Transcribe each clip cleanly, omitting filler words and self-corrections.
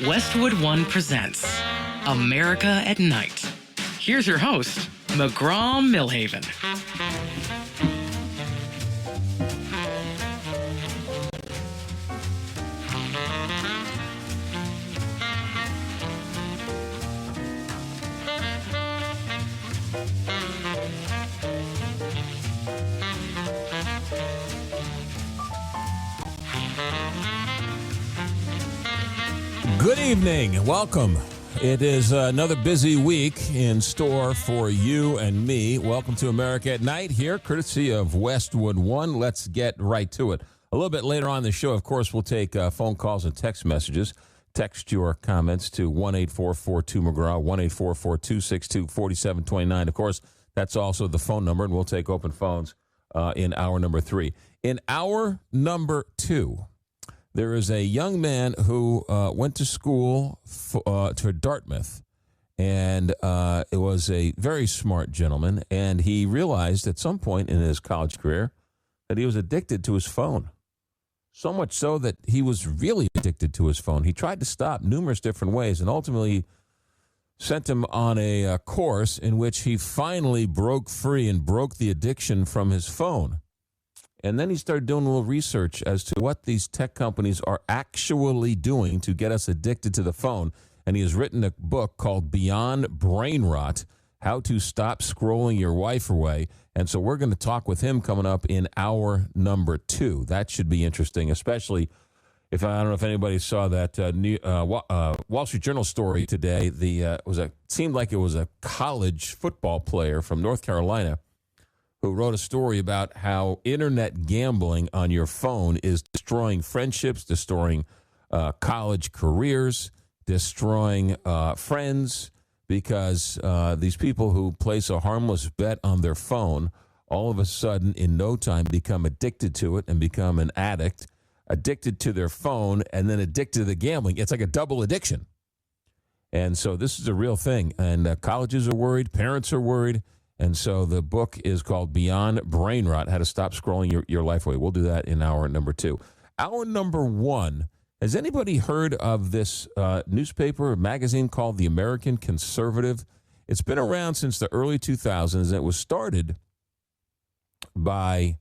Westwood One presents America at Night. Here's your host, McGraw Milhaven. Good evening. Welcome. It is another busy week in store for you and me. Welcome to America at Night here, courtesy of Westwood One. Let's get right to it. A little bit later on in the show, of course, we'll take phone calls and text messages. Text your comments to 1-844-2-McGraw, 1-844-262-4729. Of course, that's also the phone number, and we'll take open phones in hour number 3. In hour number 2, there is a young man who went to school to Dartmouth, and it was a very smart gentleman, and he realized at some point in his college career that he was addicted to his phone, so much so that he was really addicted to his phone. He tried to stop numerous different ways, and ultimately sent him on a course in which he finally broke free and broke the addiction from his phone. And then he started doing a little research as to what these tech companies are actually doing to get us addicted to the phone. And he has written a book called Beyond Brain Rot, How to Stop Scrolling Your Wife Away. And so we're going to talk with him coming up in hour number 2. That should be interesting, especially if I don't know if anybody saw that Wall Street Journal story today. Seemed like it was a college football player from North Carolina who wrote a story about how internet gambling on your phone is destroying friendships, destroying college careers, destroying friends, because these people who place a harmless bet on their phone all of a sudden in no time become addicted to it and become an addict, addicted to their phone, and then addicted to the gambling. It's like a double addiction. And so this is a real thing. And colleges are worried, parents are worried. And so the book is called Beyond Brain Rot, How to Stop Scrolling Your Life Away. We'll do that in hour number 2. Hour number 1, has anybody heard of this newspaper or magazine called The American Conservative? It's been around since the early 2000s. It was started by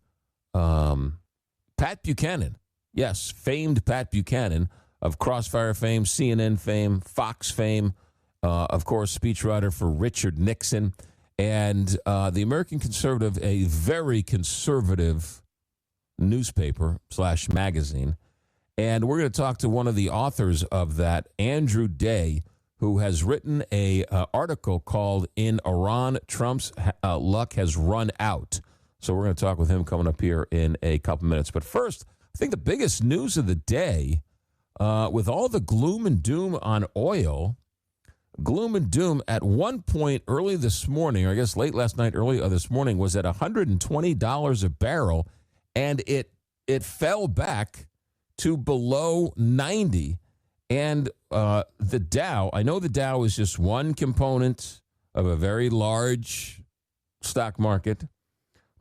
Pat Buchanan. Yes, famed Pat Buchanan of Crossfire fame, CNN fame, Fox fame, of course, speechwriter for Richard Nixon. And the American Conservative, a very conservative newspaper / magazine. And we're going to talk to one of the authors of that, Andrew Day, who has written a article called In Iran, Trump's Luck Has Run Out. So we're going to talk with him coming up here in a couple minutes. But first, I think the biggest news of the day, with all the gloom and doom on oil, gloom and doom at one point early this morning, or I guess late last night, early this morning, was at $120 a barrel, and it fell back to below 90. And the Dow, I know the Dow is just one component of a very large stock market,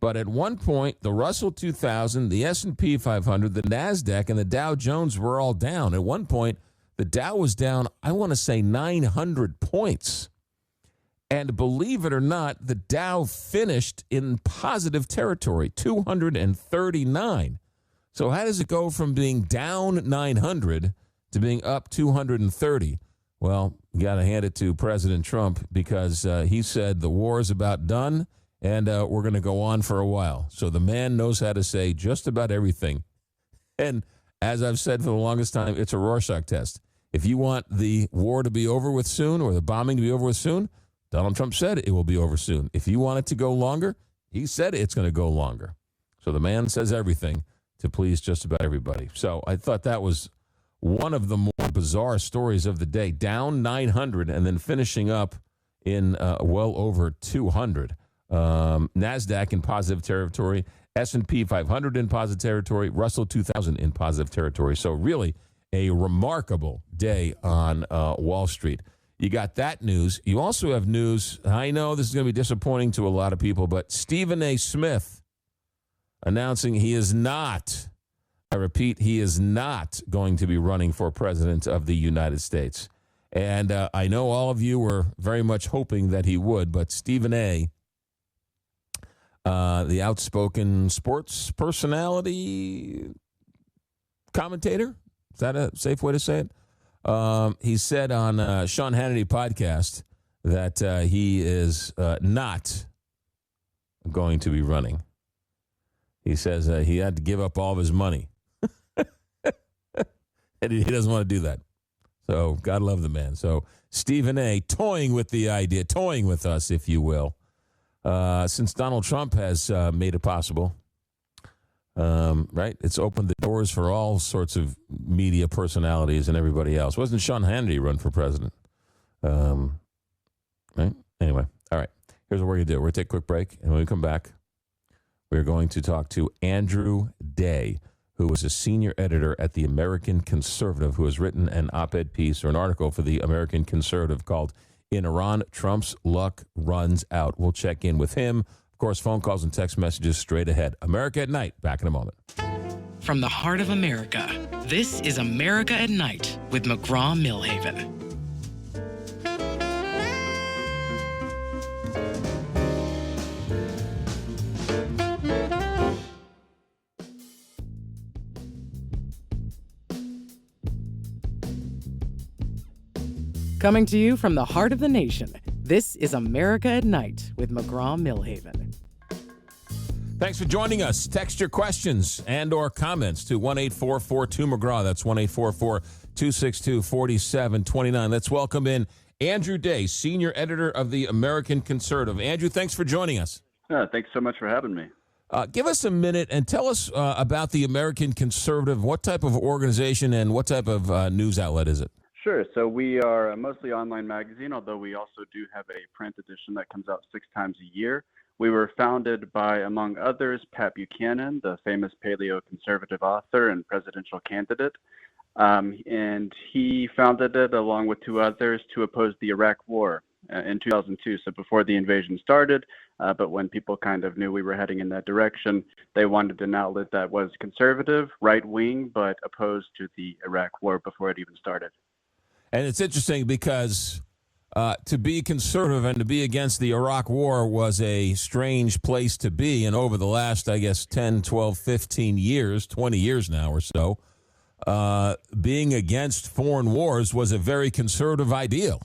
but at one point, the Russell 2000, the S&P 500, the NASDAQ, and the Dow Jones were all down. At one point, the Dow was down, I want to say, 900 points. And believe it or not, the Dow finished in positive territory, 239. So how does it go from being down 900 to being up 230? Well, you got to hand it to President Trump, because he said the war is about done and we're going to go on for a while. So the man knows how to say just about everything. And as I've said for the longest time, it's a Rorschach test. If you want the war to be over with soon, or the bombing to be over with soon, Donald Trump said it will be over soon. If you want it to go longer, he said it's going to go longer. So the man says everything to please just about everybody. So I thought that was one of the more bizarre stories of the day. Down 900 and then finishing up in well over 200. NASDAQ in positive territory, S&P 500 in positive territory, Russell 2000 in positive territory. So really a remarkable day on Wall Street. You got that news. You also have news. I know this is going to be disappointing to a lot of people, but Stephen A. Smith announcing he is not repeat, he is not going to be running for president of the United States. And I know all of you were very much hoping that he would, but Stephen A., the outspoken sports personality commentator, is that a safe way to say it? He said on Sean Hannity podcast that he is not going to be running. He says he had to give up all of his money. And he doesn't want to do that. So God love the man. So Stephen A. toying with the idea, toying with us, if you will, since Donald Trump has made it possible. Right? It's opened the doors for all sorts of media personalities and everybody else. Wasn't Sean Hannity run for president? Right? Anyway, all right. Here's what we're going to do. We're going to take a quick break, and when we come back, we're going to talk to Andrew Day, who is a senior editor at the American Conservative, who has written an op-ed piece or an article for the American Conservative called "In Iran, Trump's Luck Runs Out." We'll check in with him. Of course, phone calls and text messages straight ahead. America at Night. Back in a moment. From the heart of America, this is America at Night with McGraw Milhaven. Coming to you from the heart of the nation, this is America at Night with McGraw Milhaven. Thanks for joining us. Text your questions and or comments to 1-844-2-McGraw. That's 1-844-262-4729. Let's welcome in Andrew Day, senior editor of the American Conservative. Andrew, thanks for joining us. Thanks so much for having me. Give us a minute and tell us about the American Conservative. What type of organization and what type of news outlet is it? Sure. So we are a mostly online magazine, although we also do have a print edition that comes out 6 times a year. We were founded by, among others, Pat Buchanan, the famous paleo-conservative author and presidential candidate. And he founded it along with 2 others to oppose the Iraq War in 2002, so before the invasion started. But when people kind of knew we were heading in that direction, they wanted an outlet that was conservative, right-wing, but opposed to the Iraq War before it even started. And it's interesting because to be conservative and to be against the Iraq War was a strange place to be. And over the last, I guess, 10, 12, 15 years, 20 years now or so, being against foreign wars was a very conservative ideal.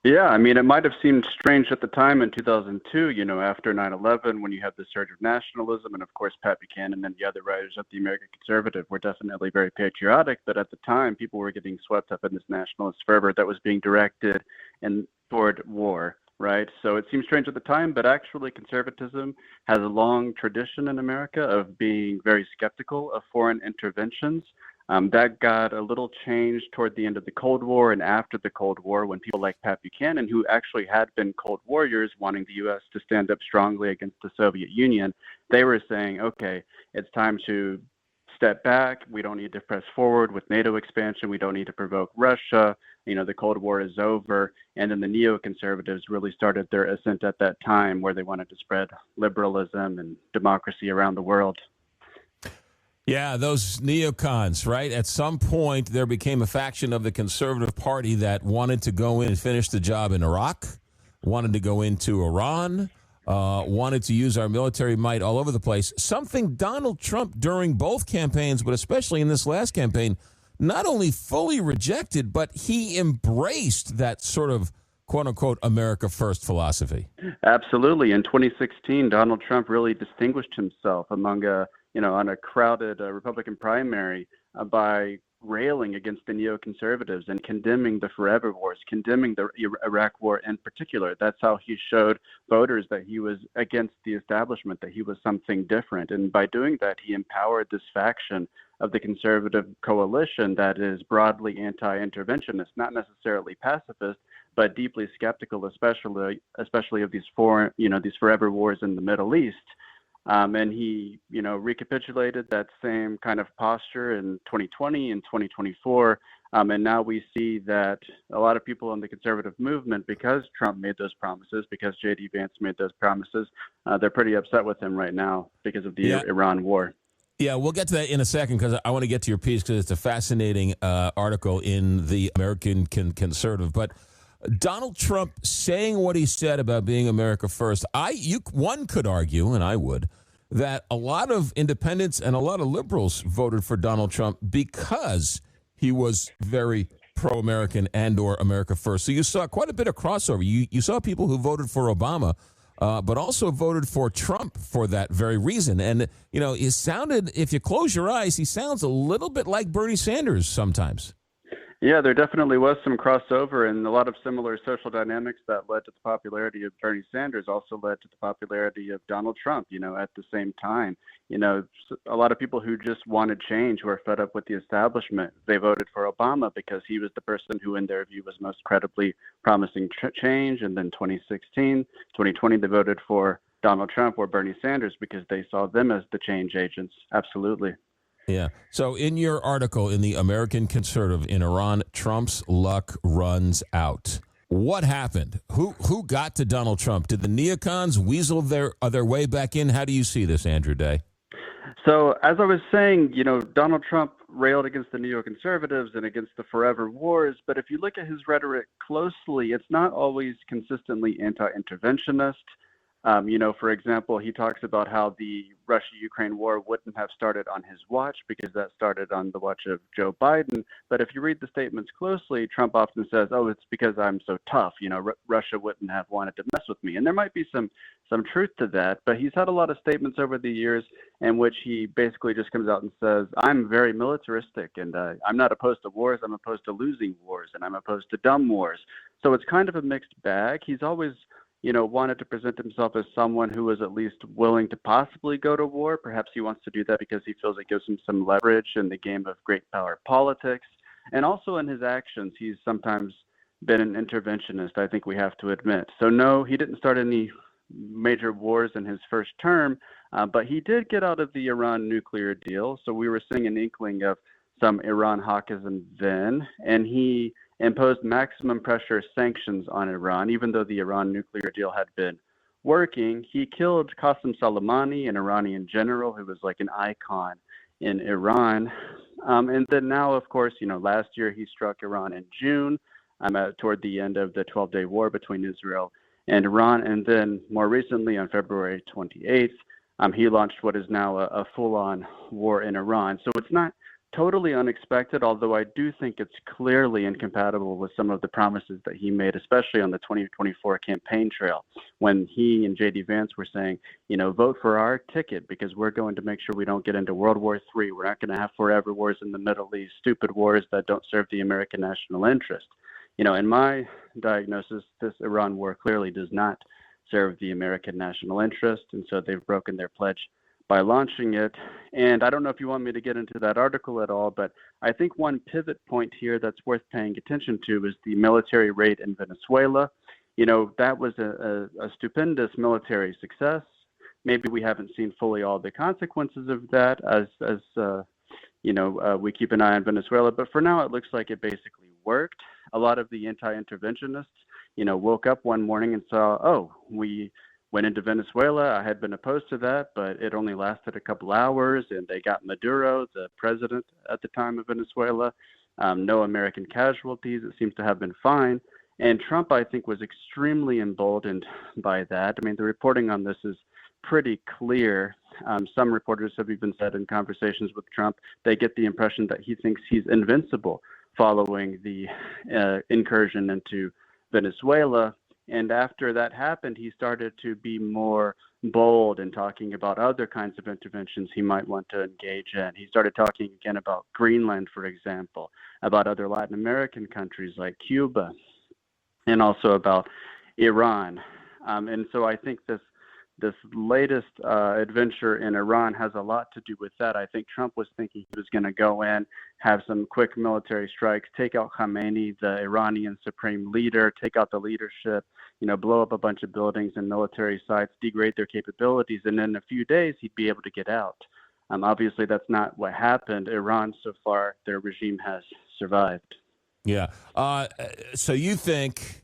Yeah, I mean, it might have seemed strange at the time in 2002, after 9/11, when you had the surge of nationalism. And of course, Pat Buchanan and the other writers at the American Conservative were definitely very patriotic. But at the time, people were getting swept up in this nationalist fervor that was being directed toward war, right? So it seemed strange at the time, but actually conservatism has a long tradition in America of being very skeptical of foreign interventions. That got a little changed toward the end of the Cold War and after the Cold War, when people like Pat Buchanan, who actually had been Cold Warriors wanting the U.S. to stand up strongly against the Soviet Union, they were saying, okay, it's time to step back. We don't need to press forward with NATO expansion. We don't need to provoke Russia. The Cold War is over. And then the neoconservatives really started their ascent at that time, where they wanted to spread liberalism and democracy around the world. Yeah, those neocons, right? At some point, there became a faction of the Conservative Party that wanted to go in and finish the job in Iraq, wanted to go into Iran, wanted to use our military might all over the place. Something Donald Trump, during both campaigns, but especially in this last campaign, not only fully rejected, but he embraced that sort of quote-unquote America First philosophy. Absolutely. In 2016, Donald Trump really distinguished himself among on a crowded Republican primary by railing against the neoconservatives and condemning the forever wars, condemning the Iraq War in particular. That's how he showed voters that he was against the establishment, that he was something different. And by doing that, he empowered this faction of the conservative coalition that is broadly anti-interventionist, not necessarily pacifist, but deeply skeptical, especially of these forever wars in the Middle East. And he, recapitulated that same kind of posture in 2020 and 2024. And now we see that a lot of people in the conservative movement, because Trump made those promises, because J.D. Vance made those promises, they're pretty upset with him right now because of the Iran war. Yeah, we'll get to that in a second because I want to get to your piece because it's a fascinating article in the American Conservative. But Donald Trump saying what he said about being America first, one could argue, and I would, that a lot of independents and a lot of liberals voted for Donald Trump because he was very pro-American and or America first. So you saw quite a bit of crossover. You saw people who voted for Obama, but also voted for Trump for that very reason. And, he sounded, if you close your eyes, he sounds a little bit like Bernie Sanders sometimes. Yeah, there definitely was some crossover, and a lot of similar social dynamics that led to the popularity of Bernie Sanders also led to the popularity of Donald Trump, at the same time. A lot of people who just wanted change, who are fed up with the establishment, they voted for Obama because he was the person who, in their view, was most credibly promising change. And then 2020, they voted for Donald Trump or Bernie Sanders because they saw them as the change agents. Absolutely. Yeah. So in your article in the American Conservative, in Iran, Trump's luck runs out. What happened? Who got to Donald Trump? Did the neocons weasel their way back in? How do you see this, Andrew Day? So as I was saying, Donald Trump railed against the neoconservatives and against the forever wars. But if you look at his rhetoric closely, it's not always consistently anti-interventionist. For example, he talks about how the Russia-Ukraine war wouldn't have started on his watch because that started on the watch of Joe Biden. But if you read the statements closely, Trump often says, it's because I'm so tough. Russia wouldn't have wanted to mess with me. And there might be some truth to that. But he's had a lot of statements over the years in which he basically just comes out and says, I'm very militaristic and I'm not opposed to wars. I'm opposed to losing wars and I'm opposed to dumb wars. So it's kind of a mixed bag. He's always wanted to present himself as someone who was at least willing to possibly go to war. Perhaps he wants to do that because he feels it gives him some leverage in the game of great power politics. And also in his actions, he's sometimes been an interventionist, I think we have to admit. So no, he didn't start any major wars in his first term, but he did get out of the Iran nuclear deal. So we were seeing an inkling of some Iran hawkism then, and he imposed maximum pressure sanctions on Iran, even though the Iran nuclear deal had been working. He killed Qasem Soleimani, an Iranian general who was like an icon in Iran. And then now, of course, last year he struck Iran in June, toward the end of the 12-day war between Israel and Iran. And then more recently, on February 28th, he launched what is now a full-on war in Iran. So it's not totally unexpected, although I do think it's clearly incompatible with some of the promises that he made, especially on the 2024 campaign trail, when he and J.D. Vance were saying, vote for our ticket because we're going to make sure we don't get into World War III. We're not going to have forever wars in the Middle East, stupid wars that don't serve the American national interest. In my diagnosis, this Iran war clearly does not serve the American national interest, and so they've broken their pledge by launching it. And I don't know if you want me to get into that article at all, but I think one pivot point here that's worth paying attention to is the military raid in Venezuela. That was a stupendous military success. Maybe we haven't seen fully all the consequences of that as we keep an eye on Venezuela, but for now it looks like it basically worked. A lot of the anti-interventionists, woke up one morning and saw, we went into Venezuela. I had been opposed to that, but it only lasted a couple hours, and they got Maduro, the president at the time of Venezuela. No American casualties. It seems to have been fine. And Trump, I think, was extremely emboldened by that. I mean, the reporting on this is pretty clear. Some reporters have even said in conversations with Trump, they get the impression that he thinks he's invincible following the incursion into Venezuela. And after that happened, he started to be more bold in talking about other kinds of interventions he might want to engage in. He started talking again about Greenland, for example, about other Latin American countries like Cuba, and also about Iran. And so I think this latest adventure in Iran has a lot to do with that. I think Trump was thinking he was going to go in, have some quick military strikes, take out Khamenei, the Iranian supreme leader, take out the leadership, blow up a bunch of buildings and military sites, degrade their capabilities, and in a few days he'd be able to get out. Obviously, that's not what happened. Iran, so far, their regime has survived. Yeah. So you think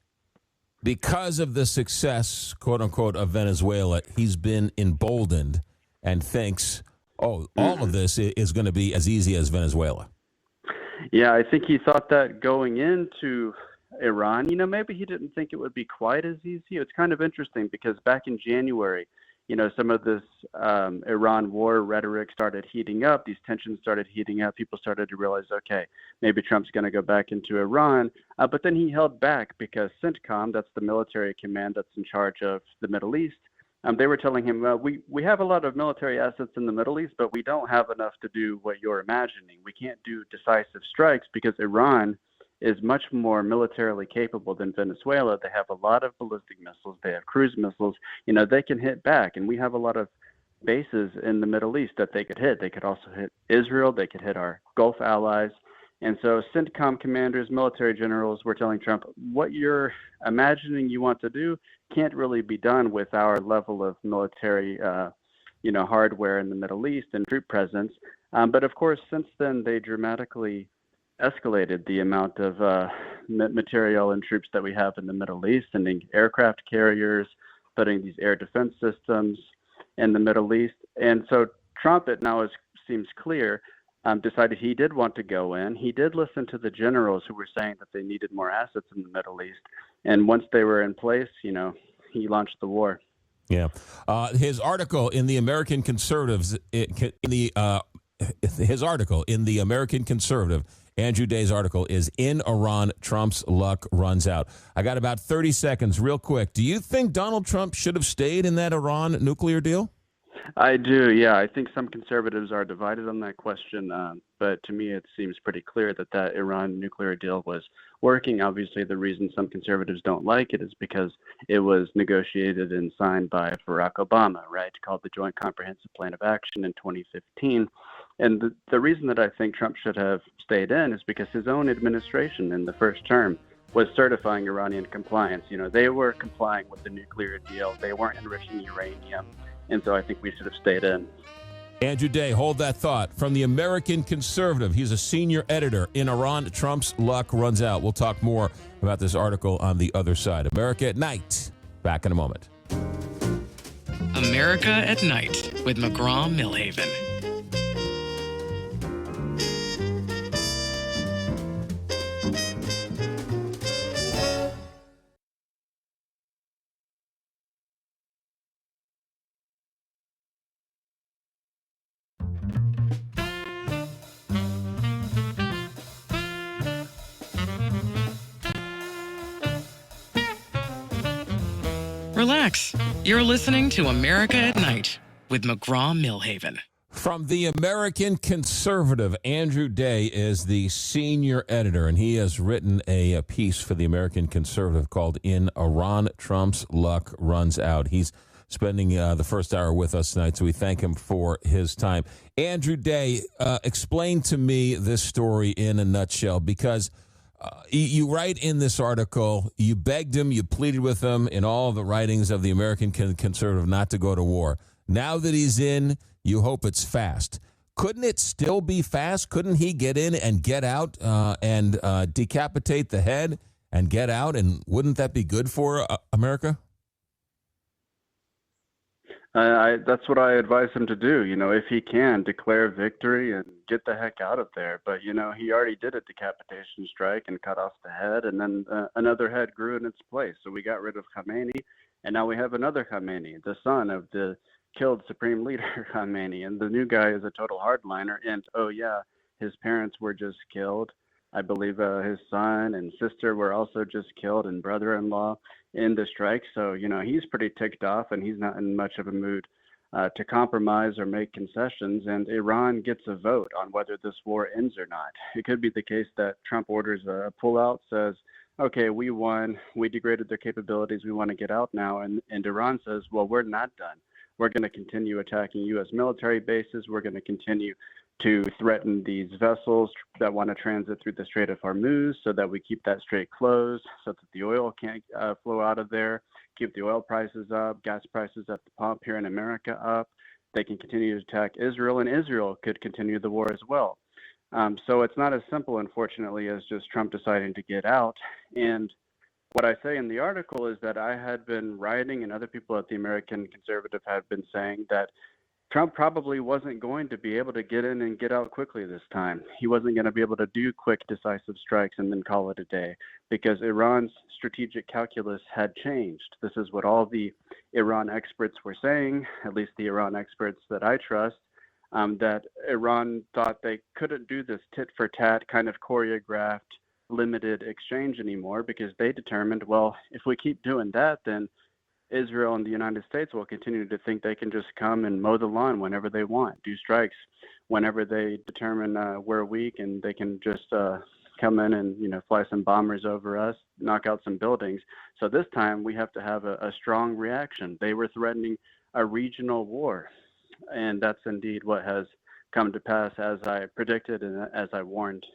because of the success, quote unquote, of Venezuela, he's been emboldened and thinks, Oh, all of this is going to be as easy as Venezuela. Yeah, I think he thought that going into Iran, maybe he didn't think it would be quite as easy. It's kind of interesting because back in January, some of this Iran war rhetoric started heating up. These tensions started heating up. People started to realize, okay, maybe Trump's going to go back into Iran. But then he held back because CENTCOM, that's the military command that's in charge of the Middle East, they were telling him, we have a lot of military assets in the Middle East, but we don't have enough to do what you're imagining. We can't do decisive strikes because Iran is much more militarily capable than Venezuela. They have a lot of ballistic missiles. They have cruise missiles. They can hit back. And we have a lot of bases in the Middle East that they could hit. They could also hit Israel. They could hit our Gulf allies. And so CENTCOM commanders, military generals were telling Trump, what you're imagining you want to do can't really be done with our level of military, hardware in the Middle East and troop presence. But of course, since then, they dramatically escalated the amount of material and troops that we have in the Middle East, sending aircraft carriers, putting these air defense systems in the Middle East. And so Trump, it now seems clear, decided he did want to go in. He did listen to the generals who were saying that they needed more assets in the Middle East. And once they were in place, he launched the war. Yeah. His article in the American Conservatives, his article in the American Conservative, Andrew Day's article is In Iran, Trump's Luck Runs Out. I got about 30 seconds real quick. Do you think Donald Trump should have stayed in that Iran nuclear deal? I do, yeah. I think some conservatives are divided on that question, but to me it seems pretty clear that Iran nuclear deal was working. Obviously, the reason some conservatives don't like it is because it was negotiated and signed by Barack Obama, right, called the Joint Comprehensive Plan of Action in 2015. And the reason that I think Trump should have stayed in is because his own administration in the first term was certifying Iranian compliance. They were complying with the nuclear deal. They weren't enriching uranium. And so I think we should have stayed in. Andrew Day, hold that thought. From the American Conservative, he's a senior editor. In Iran, Trump's luck runs out. We'll talk more about this article on the other side. America at Night. Back in a moment. America at Night with McGraw Milhaven. Relax. You're listening to America at Night with McGraw Milhaven. From the American Conservative, Andrew Day is the senior editor, and he has written a piece for the American Conservative called In Iran, Trump's Luck Runs Out. He's spending the first hour with us tonight, so we thank him for his time. Andrew Day, explain to me this story in a nutshell, because you write in this article, you begged him, you pleaded with him in all of the writings of the American Conservative not to go to war. Now that he's in, you hope it's fast. Couldn't it still be fast? Couldn't he get in and get out and decapitate the head and get out? And wouldn't that be good for America? That's what I advise him to do. If he can, declare victory and get the heck out of there. But, he already did a decapitation strike and cut off the head, and then another head grew in its place. So we got rid of Khamenei, and now we have another Khamenei, the son of the killed supreme leader Khamenei. And the new guy is a total hardliner. And, oh, yeah, his parents were just killed. I believe his son and sister were also just killed, and brother-in-law in the strike. So, he's pretty ticked off, and he's not in much of a mood to compromise or make concessions. And Iran gets a vote on whether this war ends or not. It could be the case that Trump orders a pullout, says, okay, we won, we degraded their capabilities, we want to get out now. And Iran says, well, we're not done. We're going to continue attacking U.S. military bases. We're going to continue to threaten these vessels that want to transit through the Strait of Hormuz so that we keep that strait closed so that the oil can't flow out of there, keep the oil prices up, gas prices at the pump here in America up. They can continue to attack Israel, and Israel could continue the war as well. So it's not as simple, unfortunately, as just Trump deciding to get out. And what I say in the article is that I had been writing, and other people at the American Conservative had been saying, that Trump probably wasn't going to be able to get in and get out quickly this time. He wasn't going to be able to do quick, decisive strikes and then call it a day because Iran's strategic calculus had changed. This is what all the Iran experts were saying, at least the Iran experts that I trust, that Iran thought they couldn't do this tit for tat kind of choreographed, limited exchange anymore because they determined, well, if we keep doing that, then Israel and the United States will continue to think they can just come and mow the lawn whenever they want, do strikes whenever they determine we're weak, and they can just come in and fly some bombers over us, knock out some buildings. So this time we have to have a strong reaction. They were threatening a regional war, and that's indeed what has come to pass as I predicted and as I warned.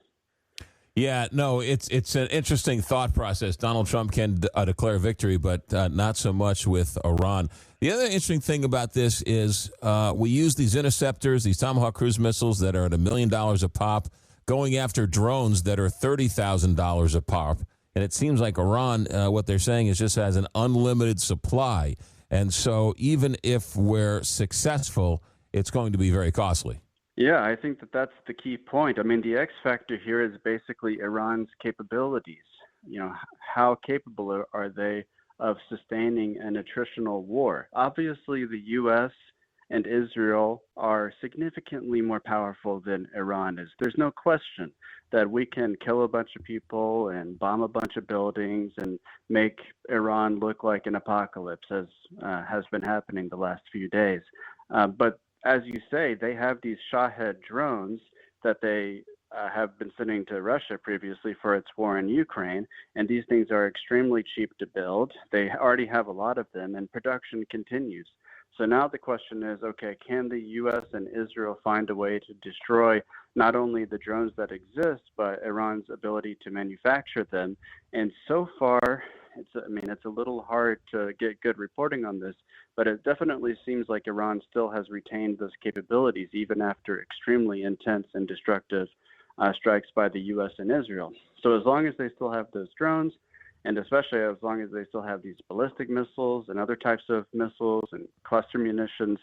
Yeah, no, it's an interesting thought process. Donald Trump can declare victory, but not so much with Iran. The other interesting thing about this is we use these interceptors, these Tomahawk cruise missiles that are at $1 million a pop, going after drones that are $30,000 a pop. And it seems like Iran, what they're saying is just has an unlimited supply. And so even if we're successful, it's going to be very costly. Yeah, I think that's the key point. I mean, the X factor here is basically Iran's capabilities. How capable are they of sustaining an attritional war? Obviously, the U.S. and Israel are significantly more powerful than Iran is. There's no question that we can kill a bunch of people and bomb a bunch of buildings and make Iran look like an apocalypse, as has been happening the last few days. But as you say, they have these Shahed drones that they have been sending to Russia previously for its war in Ukraine, and these things are extremely cheap to build. They already have a lot of them, and production continues. So now the question is, okay, can the U.S. and Israel find a way to destroy not only the drones that exist, but Iran's ability to manufacture them? And so far, it's a little hard to get good reporting on this, but it definitely seems like Iran still has retained those capabilities even after extremely intense and destructive strikes by the U.S. and Israel. So as long as they still have those drones, and especially as long as they still have these ballistic missiles and other types of missiles and cluster munitions,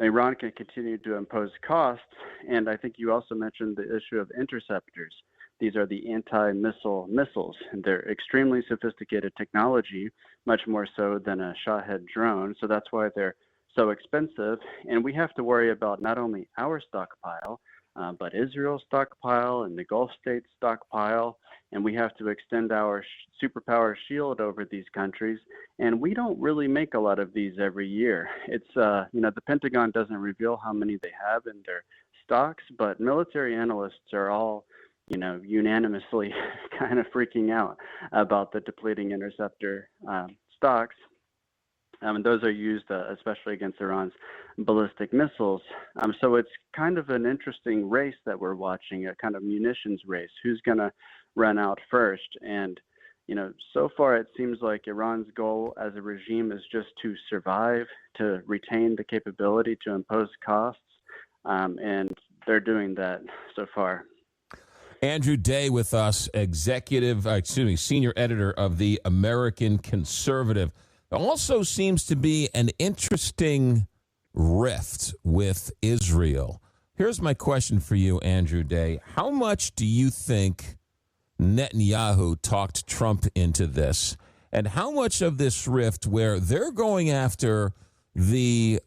Iran can continue to impose costs. And I think you also mentioned the issue of interceptors. These are the anti-missile missiles, and they're extremely sophisticated technology, much more so than a Shahed drone. So that's why they're so expensive. And we have to worry about not only our stockpile, but Israel's stockpile and the Gulf states' stockpile. And we have to extend our superpower shield over these countries. And we don't really make a lot of these every year. It's, the Pentagon doesn't reveal how many they have in their stocks, but military analysts are all unanimously kind of freaking out about the depleting interceptor stocks. And those are used especially against Iran's ballistic missiles. So it's kind of an interesting race that we're watching, a kind of munitions race. Who's going to run out first? And, so far it seems like Iran's goal as a regime is just to survive, to retain the capability to impose costs. And they're doing that so far. Andrew Day with us, senior editor of the American Conservative. There also seems to be an interesting rift with Israel. Here's my question for you, Andrew Day. How much do you think Netanyahu talked Trump into this? And how much of this rift where they're going after the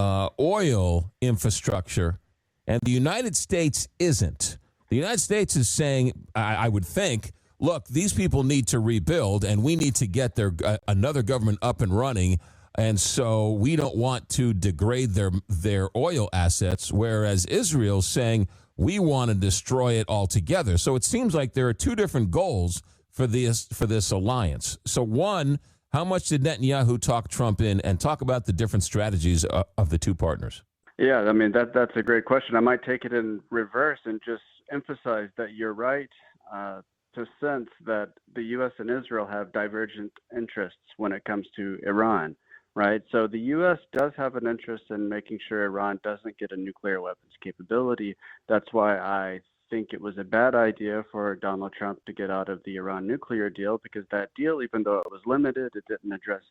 oil infrastructure and the United States isn't? The United States is saying, I would think, look, these people need to rebuild, and we need to get another government up and running, and so we don't want to degrade their oil assets, whereas Israel's saying we want to destroy it altogether. So it seems like there are two different goals for this alliance. So one, how much did Netanyahu talk Trump in, and talk about the different strategies of the two partners? Yeah, I mean, that's a great question. I might take it in reverse and just emphasize that you're right to sense that the U.S. and Israel have divergent interests when it comes to Iran, right? So the U.S. does have an interest in making sure Iran doesn't get a nuclear weapons capability. That's why I think it was a bad idea for Donald Trump to get out of the Iran nuclear deal, because that deal, even though it was limited, it didn't address,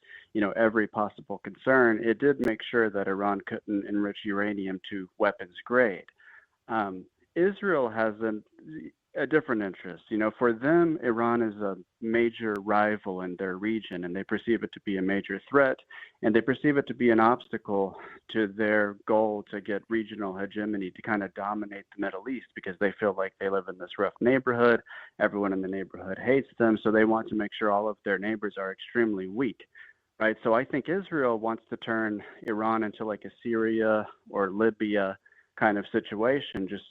every possible concern. It did make sure that Iran couldn't enrich uranium to weapons grade. Israel has a different interest. For them, Iran is a major rival in their region, and they perceive it to be a major threat, and they perceive it to be an obstacle to their goal to get regional hegemony, to kind of dominate the Middle East, because they feel like they live in this rough neighborhood. Everyone in the neighborhood hates them, so they want to make sure all of their neighbors are extremely weak. Right? So I think Israel wants to turn Iran into like a Syria or Libya kind of situation, just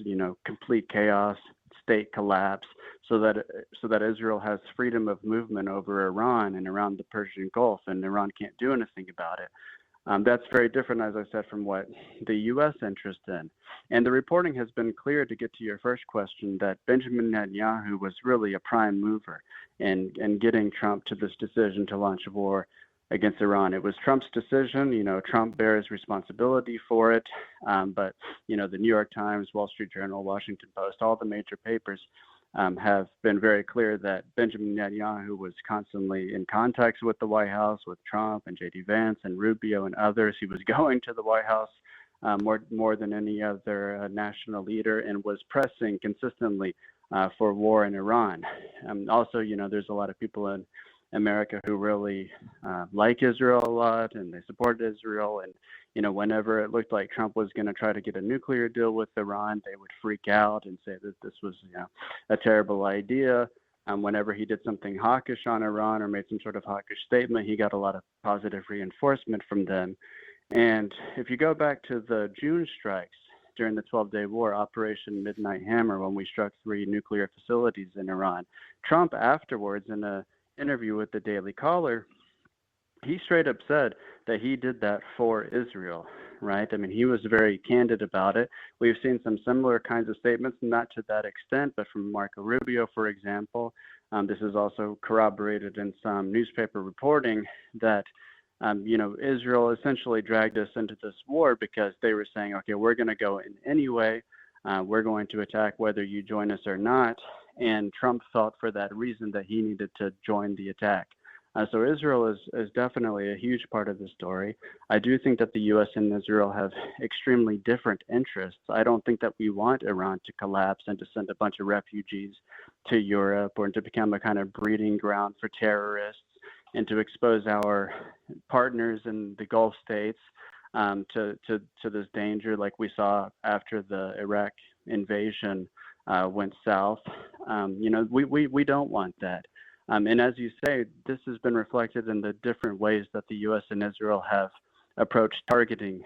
complete chaos, state collapse, so that Israel has freedom of movement over Iran and around the Persian Gulf, and Iran can't do anything about it. That's very different, as I said, from what the U.S. interest in. And the reporting has been clear, to get to your first question, that Benjamin Netanyahu was really a prime mover in getting Trump to this decision to launch a war against Iran. It was Trump's decision. Trump bears responsibility for it. But the New York Times, Wall Street Journal, Washington Post, all the major papers have been very clear that Benjamin Netanyahu was constantly in contact with the White House, with Trump and J.D. Vance and Rubio and others. He was going to the White House more than any other national leader, and was pressing consistently for war in Iran. Also, there's a lot of people in America who really like Israel a lot, and they support Israel. And, whenever it looked like Trump was going to try to get a nuclear deal with Iran, they would freak out and say that this was, a terrible idea. Whenever he did something hawkish on Iran or made some sort of hawkish statement, he got a lot of positive reinforcement from them. And if you go back to the June strikes during the 12-day war, Operation Midnight Hammer, when we struck 3 nuclear facilities in Iran, Trump afterwards, in an interview with the Daily Caller, he straight up said that he did that for Israel, right? I mean, he was very candid about it. We've seen some similar kinds of statements, not to that extent, but from Marco Rubio, for example. This is also corroborated in some newspaper reporting that, Israel essentially dragged us into this war because they were saying, okay, we're going to go in anyway. We're going to attack whether you join us or not. And Trump felt for that reason that he needed to join the attack. So Israel is definitely a huge part of the story. I do think that the U.S. and Israel have extremely different interests. I don't think that we want Iran to collapse and to send a bunch of refugees to Europe, or to become a kind of breeding ground for terrorists, and to expose our partners in the Gulf states to this danger, like we saw after the Iraq invasion went south. We don't want that. And as you say, this has been reflected in the different ways that the U.S. and Israel have approached targeting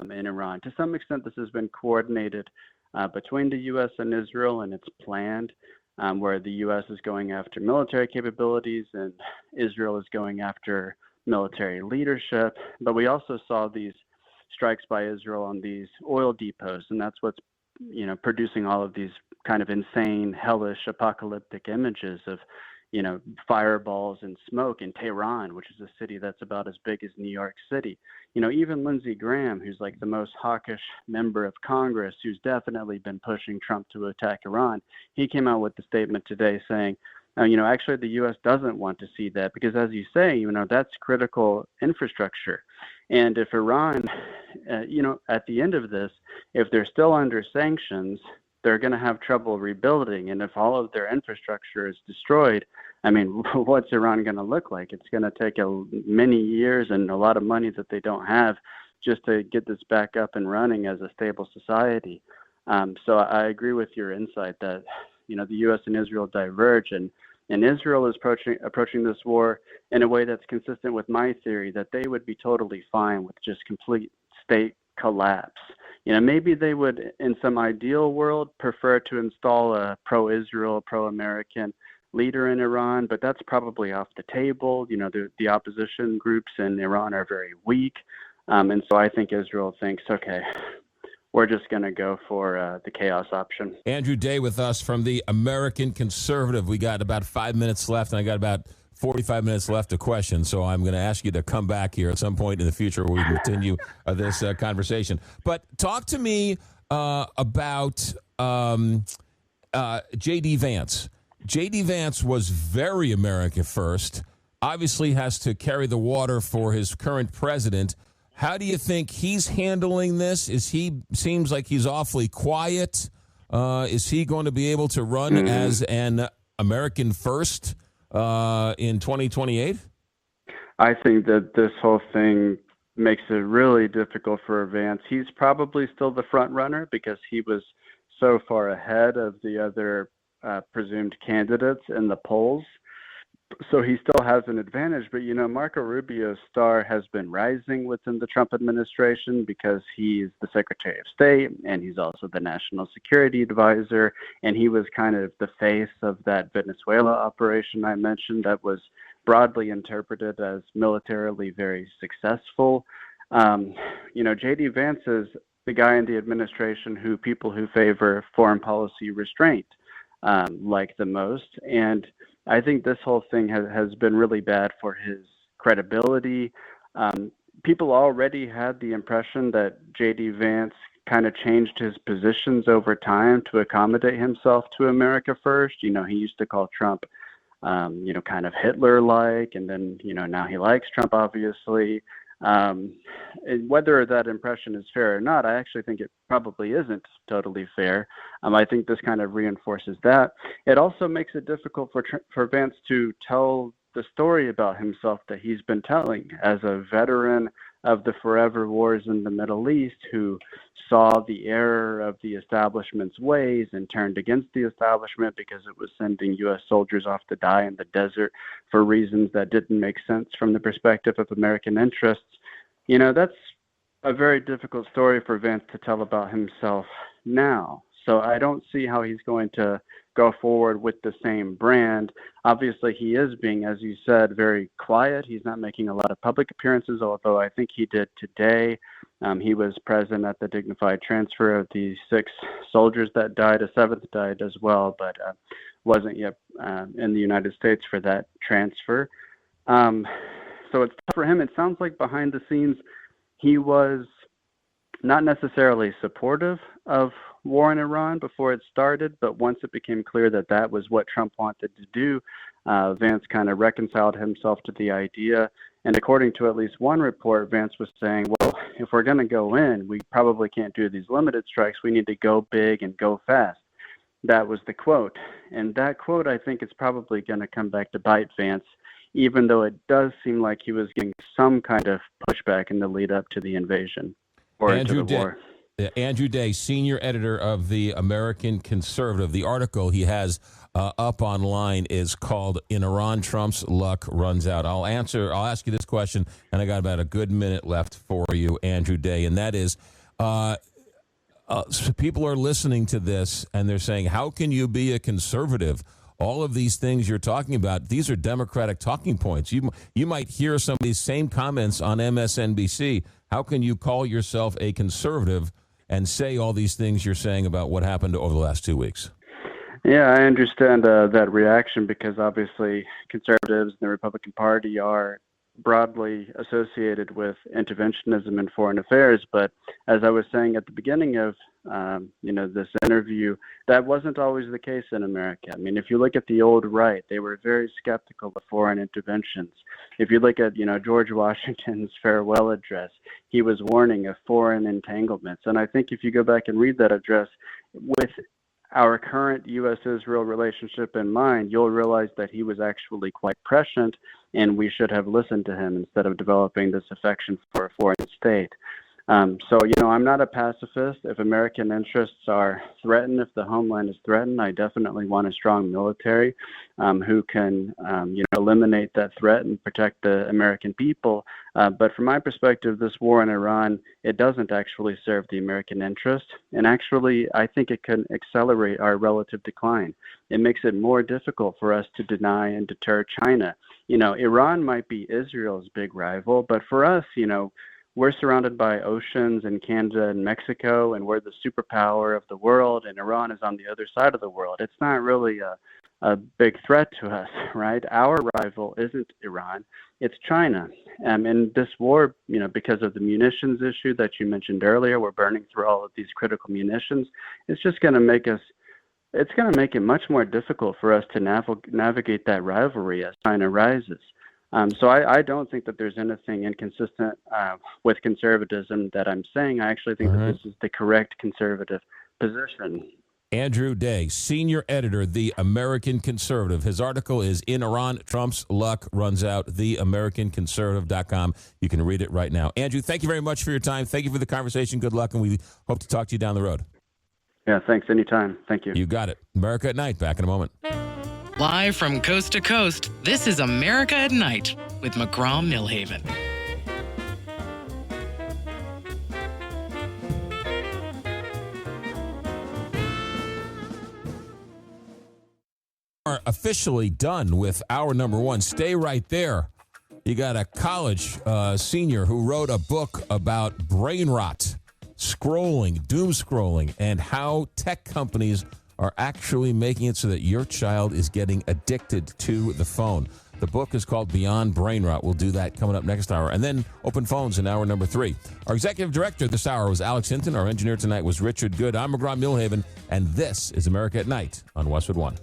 in Iran. To some extent, this has been coordinated between the U.S. and Israel, and it's planned, where the U.S. is going after military capabilities and Israel is going after military leadership. But we also saw these strikes by Israel on these oil depots, and that's what's producing all of these kind of insane, hellish, apocalyptic images of fireballs and smoke in Tehran, which is a city that's about as big as New York City. Even Lindsey Graham, who's like the most hawkish member of Congress, who's definitely been pushing Trump to attack Iran, he came out with the statement today saying, actually the U.S. doesn't want to see that, because as you say, that's critical infrastructure. And if Iran, at the end of this, if they're still under sanctions, they're going to have trouble rebuilding. And if all of their infrastructure is destroyed, I mean, what's Iran going to look like? It's going to take many years and a lot of money that they don't have just to get this back up and running as a stable society. So I agree with your insight that, the U.S. and Israel diverge, and Israel is approaching this war in a way that's consistent with my theory that they would be totally fine with just complete state collapse. Maybe they would, in some ideal world, prefer to install a pro-Israel, pro-American leader in Iran, but that's probably off the table. The opposition groups in Iran are very weak. And so I think Israel thinks, okay, we're just going to go for the chaos option. Andrew Day with us from the American Conservative. We got about 5 minutes left, and I got about 45 minutes left of questions, so I'm going to ask you to come back here at some point in the future where we continue this conversation. But talk to me about J.D. Vance. J.D. Vance was very America first, obviously has to carry the water for his current president. How do you think he's handling this? Seems like he's awfully quiet. Is he going to be able to run as an American first in 2028? I think that this whole thing makes it really difficult for Vance. He's probably still the front runner because he was so far ahead of the other presumed candidates in the polls. So he still has an advantage. But, Marco Rubio's star has been rising within the Trump administration because he's the Secretary of State and he's also the National Security Advisor. And he was kind of the face of that Venezuela operation I mentioned that was broadly interpreted as militarily very successful. J.D. Vance is the guy in the administration who people who favor foreign policy restraint like the most. And I think this whole thing has been really bad for his credibility. People already had the impression that J.D. Vance kind of changed his positions over time to accommodate himself to America first. He used to call Trump, kind of Hitler-like, and then, now he likes Trump, obviously. And whether that impression is fair or not, I actually think it probably isn't totally fair. I think this kind of reinforces that. It also makes it difficult for Vance to tell the story about himself that he's been telling as a veteran of the forever wars in the Middle East who saw the error of the establishment's ways and turned against the establishment because it was sending U.S. soldiers off to die in the desert for reasons that didn't make sense from the perspective of American interests. That's a very difficult story for Vance to tell about himself now. So I don't see how he's going to go forward with the same brand. Obviously, he is being, as you said, very quiet. He's not making a lot of public appearances, although I think he did today. He was present at the dignified transfer of the 6 soldiers that died. A 7th died as well, but wasn't yet in the United States for that transfer. So it's tough for him. It sounds like behind the scenes, he was not necessarily supportive of war in Iran before it started, but once it became clear that that was what Trump wanted to do, Vance kind of reconciled himself to the idea. And according to at least one report, Vance was saying, well, if we're going to go in, we probably can't do these limited strikes. We need to go big and go fast. That was the quote. And that quote, I think, is probably going to come back to bite Vance, even though it does seem like he was getting some kind of pushback in the lead up to the invasion or into the war. Andrew Day, senior editor of the American Conservative. The article he has up online is called "In Iran, Trump's Luck Runs Out." I'll ask you this question, and I got about a good minute left for you, Andrew Day, and that is, so people are listening to this, and they're saying, how can you be a conservative? All of these things you're talking about, these are Democratic talking points. You might hear some of these same comments on MSNBC. How can you call yourself a conservative and say all these things you're saying about what happened over the last 2 weeks? Yeah, I understand that reaction because obviously conservatives in the Republican Party are broadly associated with interventionism in foreign affairs. But as I was saying at the beginning of this interview, that wasn't always the case in America. I mean, if you look at the old right, they were very skeptical of foreign interventions. If you look at George Washington's farewell address, he was warning of foreign entanglements. And I think if you go back and read that address with our current U.S.-Israel relationship in mind, you'll realize that he was actually quite prescient, and we should have listened to him instead of developing this affection for a foreign state. So, I'm not a pacifist. If American interests are threatened, if the homeland is threatened, I definitely want a strong military who can, eliminate that threat and protect the American people. But from my perspective, this war in Iran, it doesn't actually serve the American interest. And actually, I think it can accelerate our relative decline. It makes it more difficult for us to deny and deter China. Iran might be Israel's big rival, but for us, we're surrounded by oceans in Canada and Mexico, and we're the superpower of the world, and Iran is on the other side of the world. It's not really a big threat to us, right? Our rival isn't Iran, it's China. And this war, because of the munitions issue that you mentioned earlier, we're burning through all of these critical munitions. It's just going to make us it's going to make it much more difficult for us to navigate that rivalry as China rises. So I don't think that there's anything inconsistent with conservatism that I'm saying. I actually think that this is the correct conservative position. Andrew Day, senior editor, The American Conservative. His article is In Iran, Trump's Luck Runs Out, theamericanconservative.com. You can read it right now. Andrew, thank you very much for your time. Thank you for the conversation. Good luck, and we hope to talk to you down the road. Yeah, thanks. Anytime. Thank you. You got it. America at Night. Back in a moment. Live from coast to coast, this is America at Night with McGraw Milhaven. Are officially done with hour number one. Stay right there. You got a college senior who wrote a book about brain rot, scrolling, doom scrolling, and how tech companies are actually making it so that your child is getting addicted to the phone. The book is called Beyond Brain Rot. We'll do that coming up next hour. And then open phones in hour number 3. Our executive director this hour was Alex Hinton. Our engineer tonight was Richard Good. I'm McGraw Milhaven, and this is America at Night on Westwood One.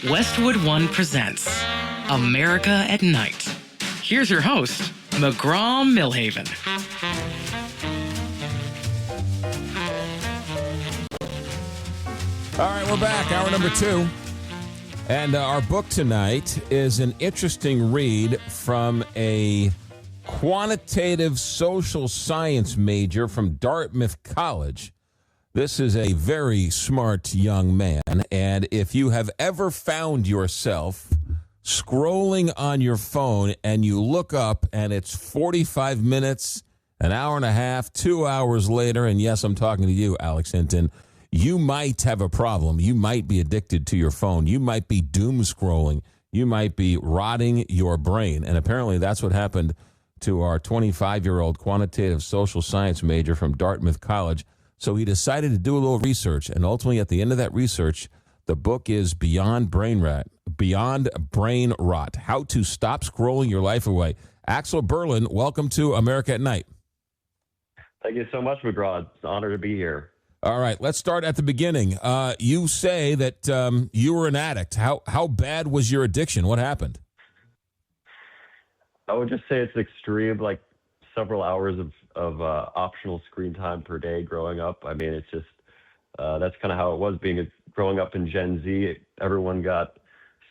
Westwood One presents America at Night. Here's your host, McGraw Milhaven. All right, we're back. Hour number 2. And our book tonight is an interesting read from a quantitative social science major from Dartmouth College. This is a very smart young man, and if you have ever found yourself scrolling on your phone and you look up and it's 45 minutes, an hour and a half, 2 hours later, and yes, I'm talking to you, Alex Hinton, you might have a problem. You might be addicted to your phone. You might be doom scrolling. You might be rotting your brain, and apparently that's what happened to our 25-year-old quantitative social science major from Dartmouth College. So he decided to do a little research, and ultimately at the end of that research, the book is Beyond Brain Rot, How to Stop Scrolling Your Life Away. Axel Burlin, welcome to America at Night. Thank you so much, McGraw. It's an honor to be here. All right, let's start at the beginning. You say that you were an addict. How bad was your addiction? What happened? I would just say it's extreme, like several hours of optional screen time per day growing up. I mean, it's just, that's kind of how it was growing up in Gen Z. Everyone got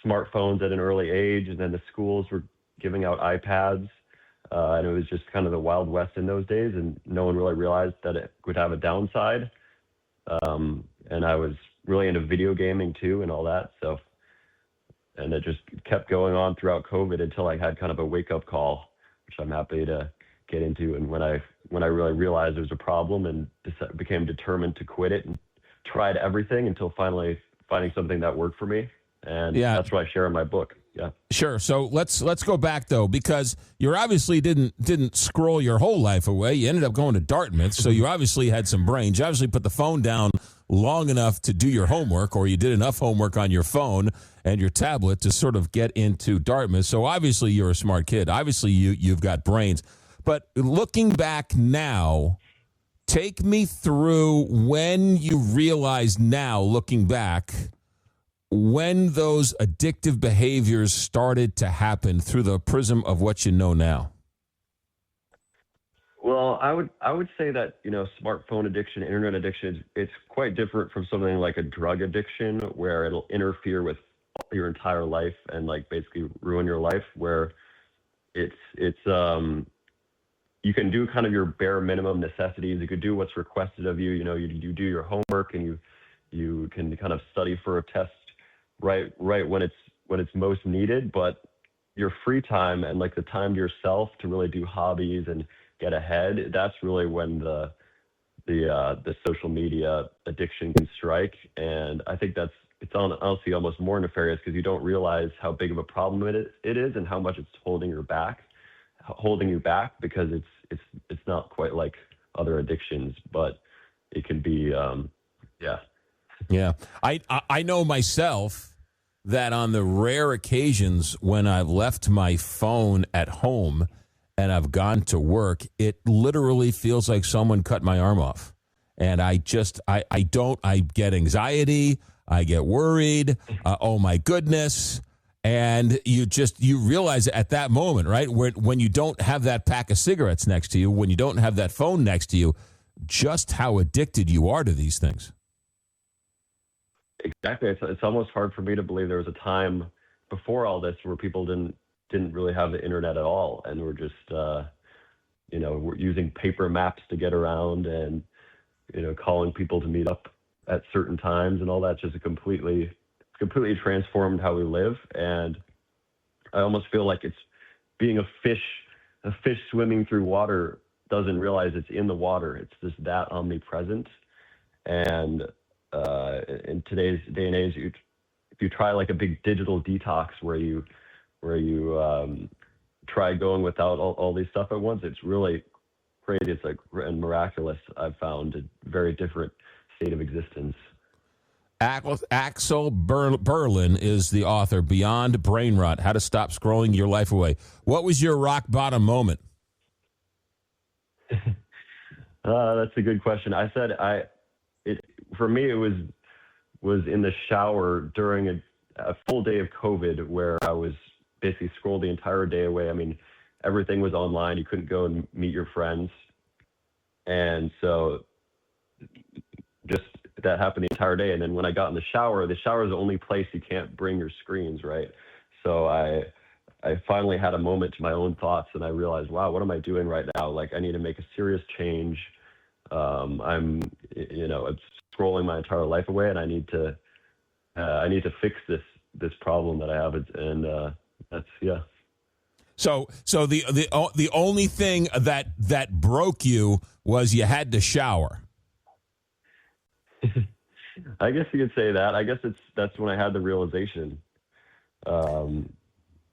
smartphones at an early age, and then the schools were giving out iPads. And it was just kind of the Wild West in those days, and no one really realized that it would have a downside. And I was really into video gaming too and all that. So, and it just kept going on throughout COVID until I had kind of a wake-up call, which I'm happy to get into. And when I really realized there was a problem and became determined to quit it and tried everything until finally finding something that worked for me. And that's what I share in my book. Yeah. Sure. So let's go back though, because you obviously didn't scroll your whole life away. You ended up going to Dartmouth, so you obviously had some brains. You obviously put the phone down long enough to do your homework, or you did enough homework on your phone and your tablet to sort of get into Dartmouth. So obviously you're a smart kid. Obviously you've got brains. But looking back now, take me through when you realized now, looking back, when those addictive behaviors started to happen through the prism of what you know now. Well, I would say that, smartphone addiction, internet addiction, it's quite different from something like a drug addiction where it'll interfere with your entire life and like basically ruin your life, where it's you can do kind of your bare minimum necessities. You could do what's requested of you. You do your homework and you can kind of study for a test right when it's most needed. But your free time and like the time to yourself to really do hobbies and get ahead, that's really when the the social media addiction can strike. And I think it's honestly almost more nefarious because you don't realize how big of a problem it is and how much it's holding you back because it's not quite like other addictions, but it can be, yeah. Yeah. I know myself that on the rare occasions when I've left my phone at home and I've gone to work, it literally feels like someone cut my arm off. And I get anxiety, I get worried, oh my goodness. And you realize at that moment, right, when you don't have that pack of cigarettes next to you, when you don't have that phone next to you, just how addicted you are to these things. Exactly. It's almost hard for me to believe there was a time before all this where people didn't really have the internet at all, and we're just we're using paper maps to get around, and calling people to meet up at certain times, and all that just completely transformed how we live. And I almost feel like it's being a fish swimming through water doesn't realize it's in the water. It's just that omnipresent. And in today's day and age, if you try like a big digital detox where you try going without all these stuff at once, it's really crazy. It's like and miraculous. I've found a very different state of existence. Axel Burlin is the author, Beyond Brain Rot, How to Stop Scrolling Your Life Away. What was your rock bottom moment? That's a good question. I said for me, it was in the shower during a full day of COVID where I was basically scrolled the entire day away. I mean, everything was online. You couldn't go and meet your friends. And so just that happened the entire day. And then when I got in the shower is the only place you can't bring your screens, right? So I finally had a moment to my own thoughts, and I realized, wow, what am I doing right now? Like, I need to make a serious change. I'm scrolling my entire life away, and I need to fix this problem that I have. And that's, yeah. So the only thing that broke you was you had to shower. I guess you could say that. I guess that's when I had the realization. And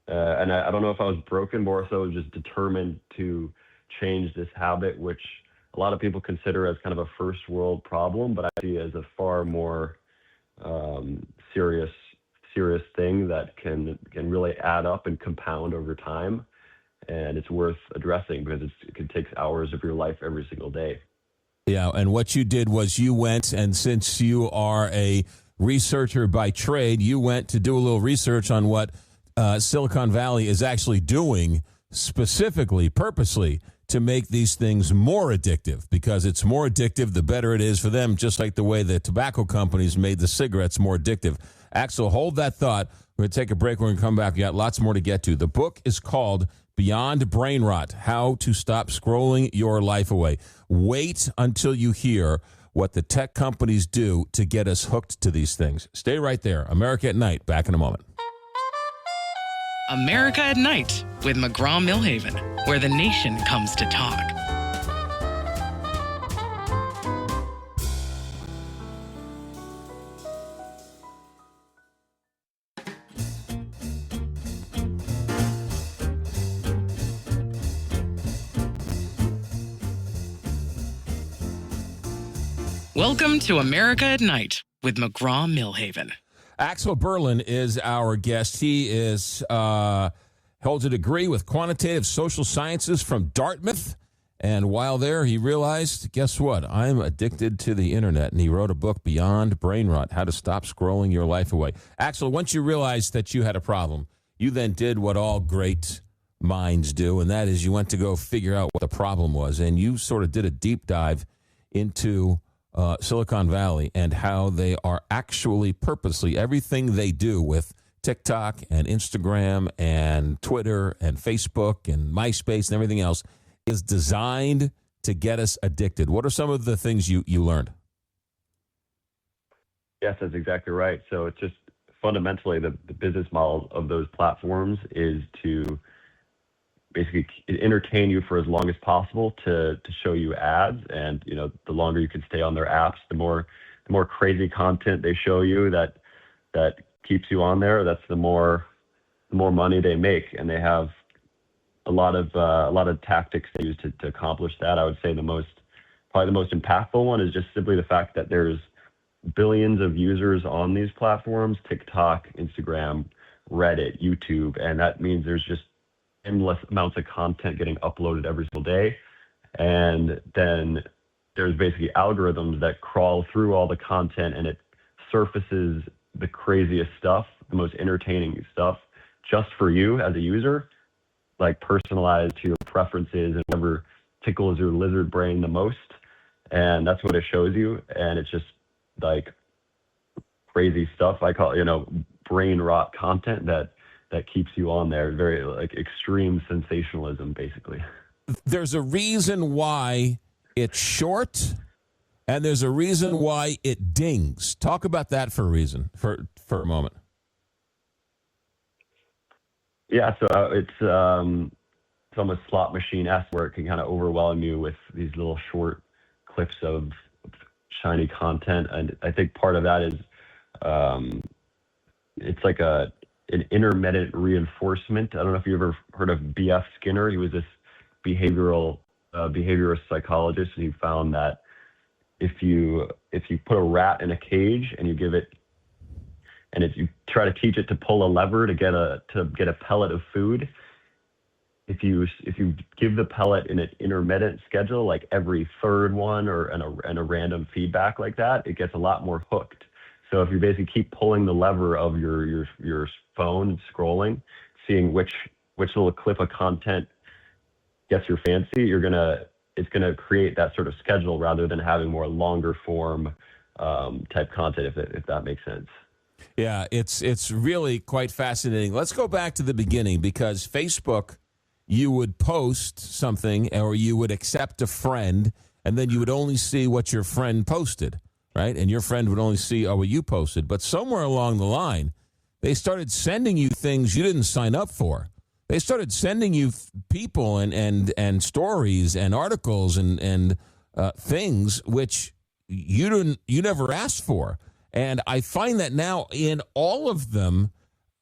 I don't know if I was broken, more so just determined to change this habit, which a lot of people consider as kind of a first world problem, but I see it as a far more serious thing that can really add up and compound over time. And it's worth addressing because it can take hours of your life every single day. Yeah, and what you did was you went, and since you are a researcher by trade, you went to do a little research on what Silicon Valley is actually doing specifically, purposely, to make these things more addictive, because it's more addictive the better it is for them, just like the way the tobacco companies made the cigarettes more addictive. Axel, hold that thought. We're going to take a break. We're going to come back. We got lots more to get to. The book is called Beyond Brain Rot, How to Stop Scrolling Your Life Away. Wait until you hear what the tech companies do to get us hooked to these things. Stay right there. America at Night, back in a moment. America at Night with McGraw Milhaven, where the nation comes to talk. Welcome to America at Night with McGraw Milhaven. Axel Burlin is our guest. He holds a degree with quantitative social sciences from Dartmouth. And while there, he realized, guess what? I'm addicted to the internet. And he wrote a book, Beyond Brain Rot, How to Stop Scrolling Your Life Away. Axel, once you realized that you had a problem, you then did what all great minds do, and that is you went to go figure out what the problem was. And you sort of did a deep dive into Silicon Valley and how they are actually purposely, everything they do with TikTok and Instagram and Twitter and Facebook and MySpace and everything else is designed to get us addicted. What are some of the things you learned? Yes, that's exactly right. So it's just fundamentally the business model of those platforms is to basically entertain you for as long as possible to show you ads. And the longer you can stay on their apps, the more crazy content they show you that keeps you on there. That's the more money they make, and they have a lot of tactics they use to accomplish that. I would say probably the most impactful one is just simply the fact that there's billions of users on these platforms: TikTok, Instagram, Reddit, YouTube, and that means there's just endless amounts of content getting uploaded every single day. And then there's basically algorithms that crawl through all the content, and it surfaces the craziest stuff, the most entertaining stuff, just for you as a user, like personalized to your preferences and whatever tickles your lizard brain the most. And that's what it shows you. And it's just like crazy stuff. I call it, brain rot content that keeps you on there. Very like extreme sensationalism, basically. There's a reason why it's short, and there's a reason why it dings. Talk about that for a moment. Yeah, so it's almost slot machine-esque, where it can kind of overwhelm you with these little short clips of shiny content. And I think part of that is it's like an intermittent reinforcement. I don't know if you ever heard of B.F. Skinner. He was this behaviorist psychologist, and he found that if you put a rat in a cage and you give it, and if you try to teach it to pull a lever to get a pellet of food, if you give the pellet in an intermittent schedule, like every third one, and a random feedback like that, it gets a lot more hooked. So if you basically keep pulling the lever of your phone and scrolling, seeing which little clip of content gets your fancy, it's gonna create that sort of schedule rather than having more longer form type content, if that makes sense. Yeah, it's really quite fascinating. Let's go back to the beginning, because Facebook, you would post something or you would accept a friend, and then you would only see what your friend posted, right? And your friend would only see what you posted. But somewhere along the line, they started sending you things you didn't sign up for. They started sending you people and stories and articles and things which you never asked for. And I find that now in all of them,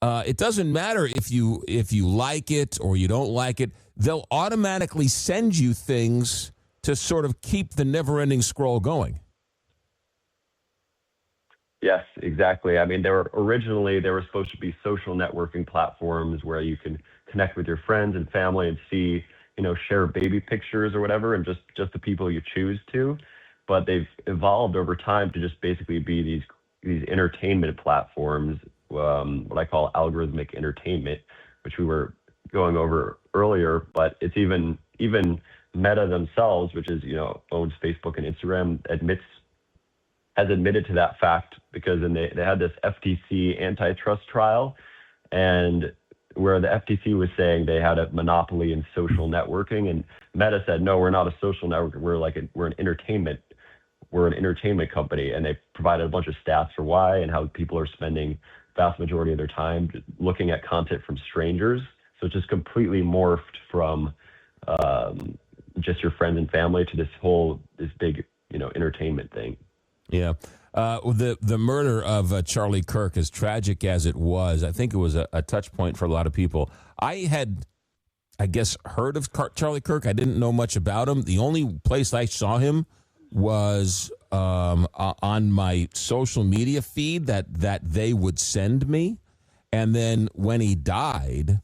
it doesn't matter if you like it or you don't like it. They'll automatically send you things to sort of keep the never-ending scroll going. Yes, exactly. I mean, they were supposed to be social networking platforms where you can connect with your friends and family and see, share baby pictures or whatever, and just the people you choose to. But they've evolved over time to just basically be these entertainment platforms, what I call algorithmic entertainment, which we were going over earlier. But it's even Meta themselves, which is owns Facebook and Instagram, has admitted to that fact, because they had this FTC antitrust trial, and where the FTC was saying they had a monopoly in social networking, and Meta said, no, we're not a social network. We're an entertainment company, and they provided a bunch of stats for why and how people are spending vast majority of their time looking at content from strangers. So it's just completely morphed from just your friends and family to this big entertainment thing. Yeah. The murder of Charlie Kirk, as tragic as it was, I think it was a touch point for a lot of people. I had, I guess, heard of Charlie Kirk. I didn't know much about him. The only place I saw him was on my social media feed that they would send me. And then when he died,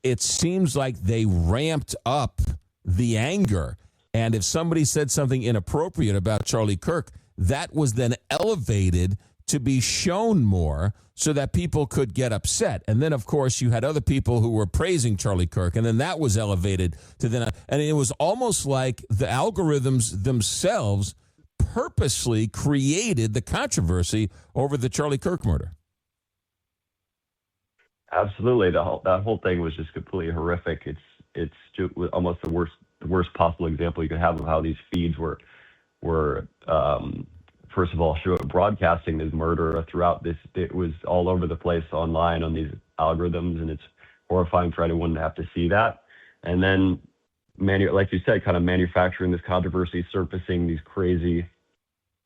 it seems like they ramped up the anger. And if somebody said something inappropriate about Charlie Kirk, that was then elevated to be shown more so that people could get upset. And then, of course, you had other people who were praising Charlie Kirk, and then that was elevated to then. And it was almost like the algorithms themselves purposely created the controversy over the Charlie Kirk murder. Absolutely. That whole thing was just completely horrific. It's just almost the worst possible example you could have of how these feeds were first of all broadcasting this murder throughout this. It was all over the place online on these algorithms, and it's horrifying for anyone to have to see that. and then like you said, kind of manufacturing this controversy, surfacing these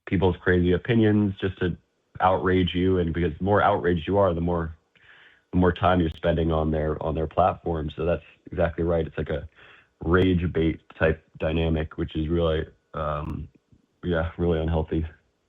people's crazy opinions just to outrage you, and because the more outraged you are, the more time you're spending on their platform. So that's exactly right. It's like a rage bait type dynamic, which is really really unhealthy.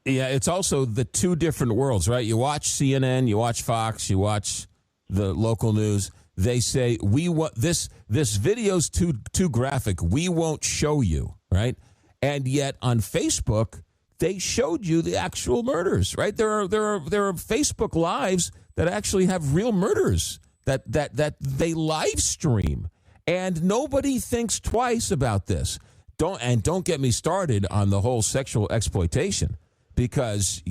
Yeah, it's also the two different worlds, right? You watch CNN, you watch Fox, you watch the local news. They say, we want this video's too graphic. We won't show you, right? And yet on Facebook, they showed you the actual murders, right? There are Facebook lives that actually have real murders that they live stream, and nobody thinks twice about this. Don't get me started on the whole sexual exploitation, because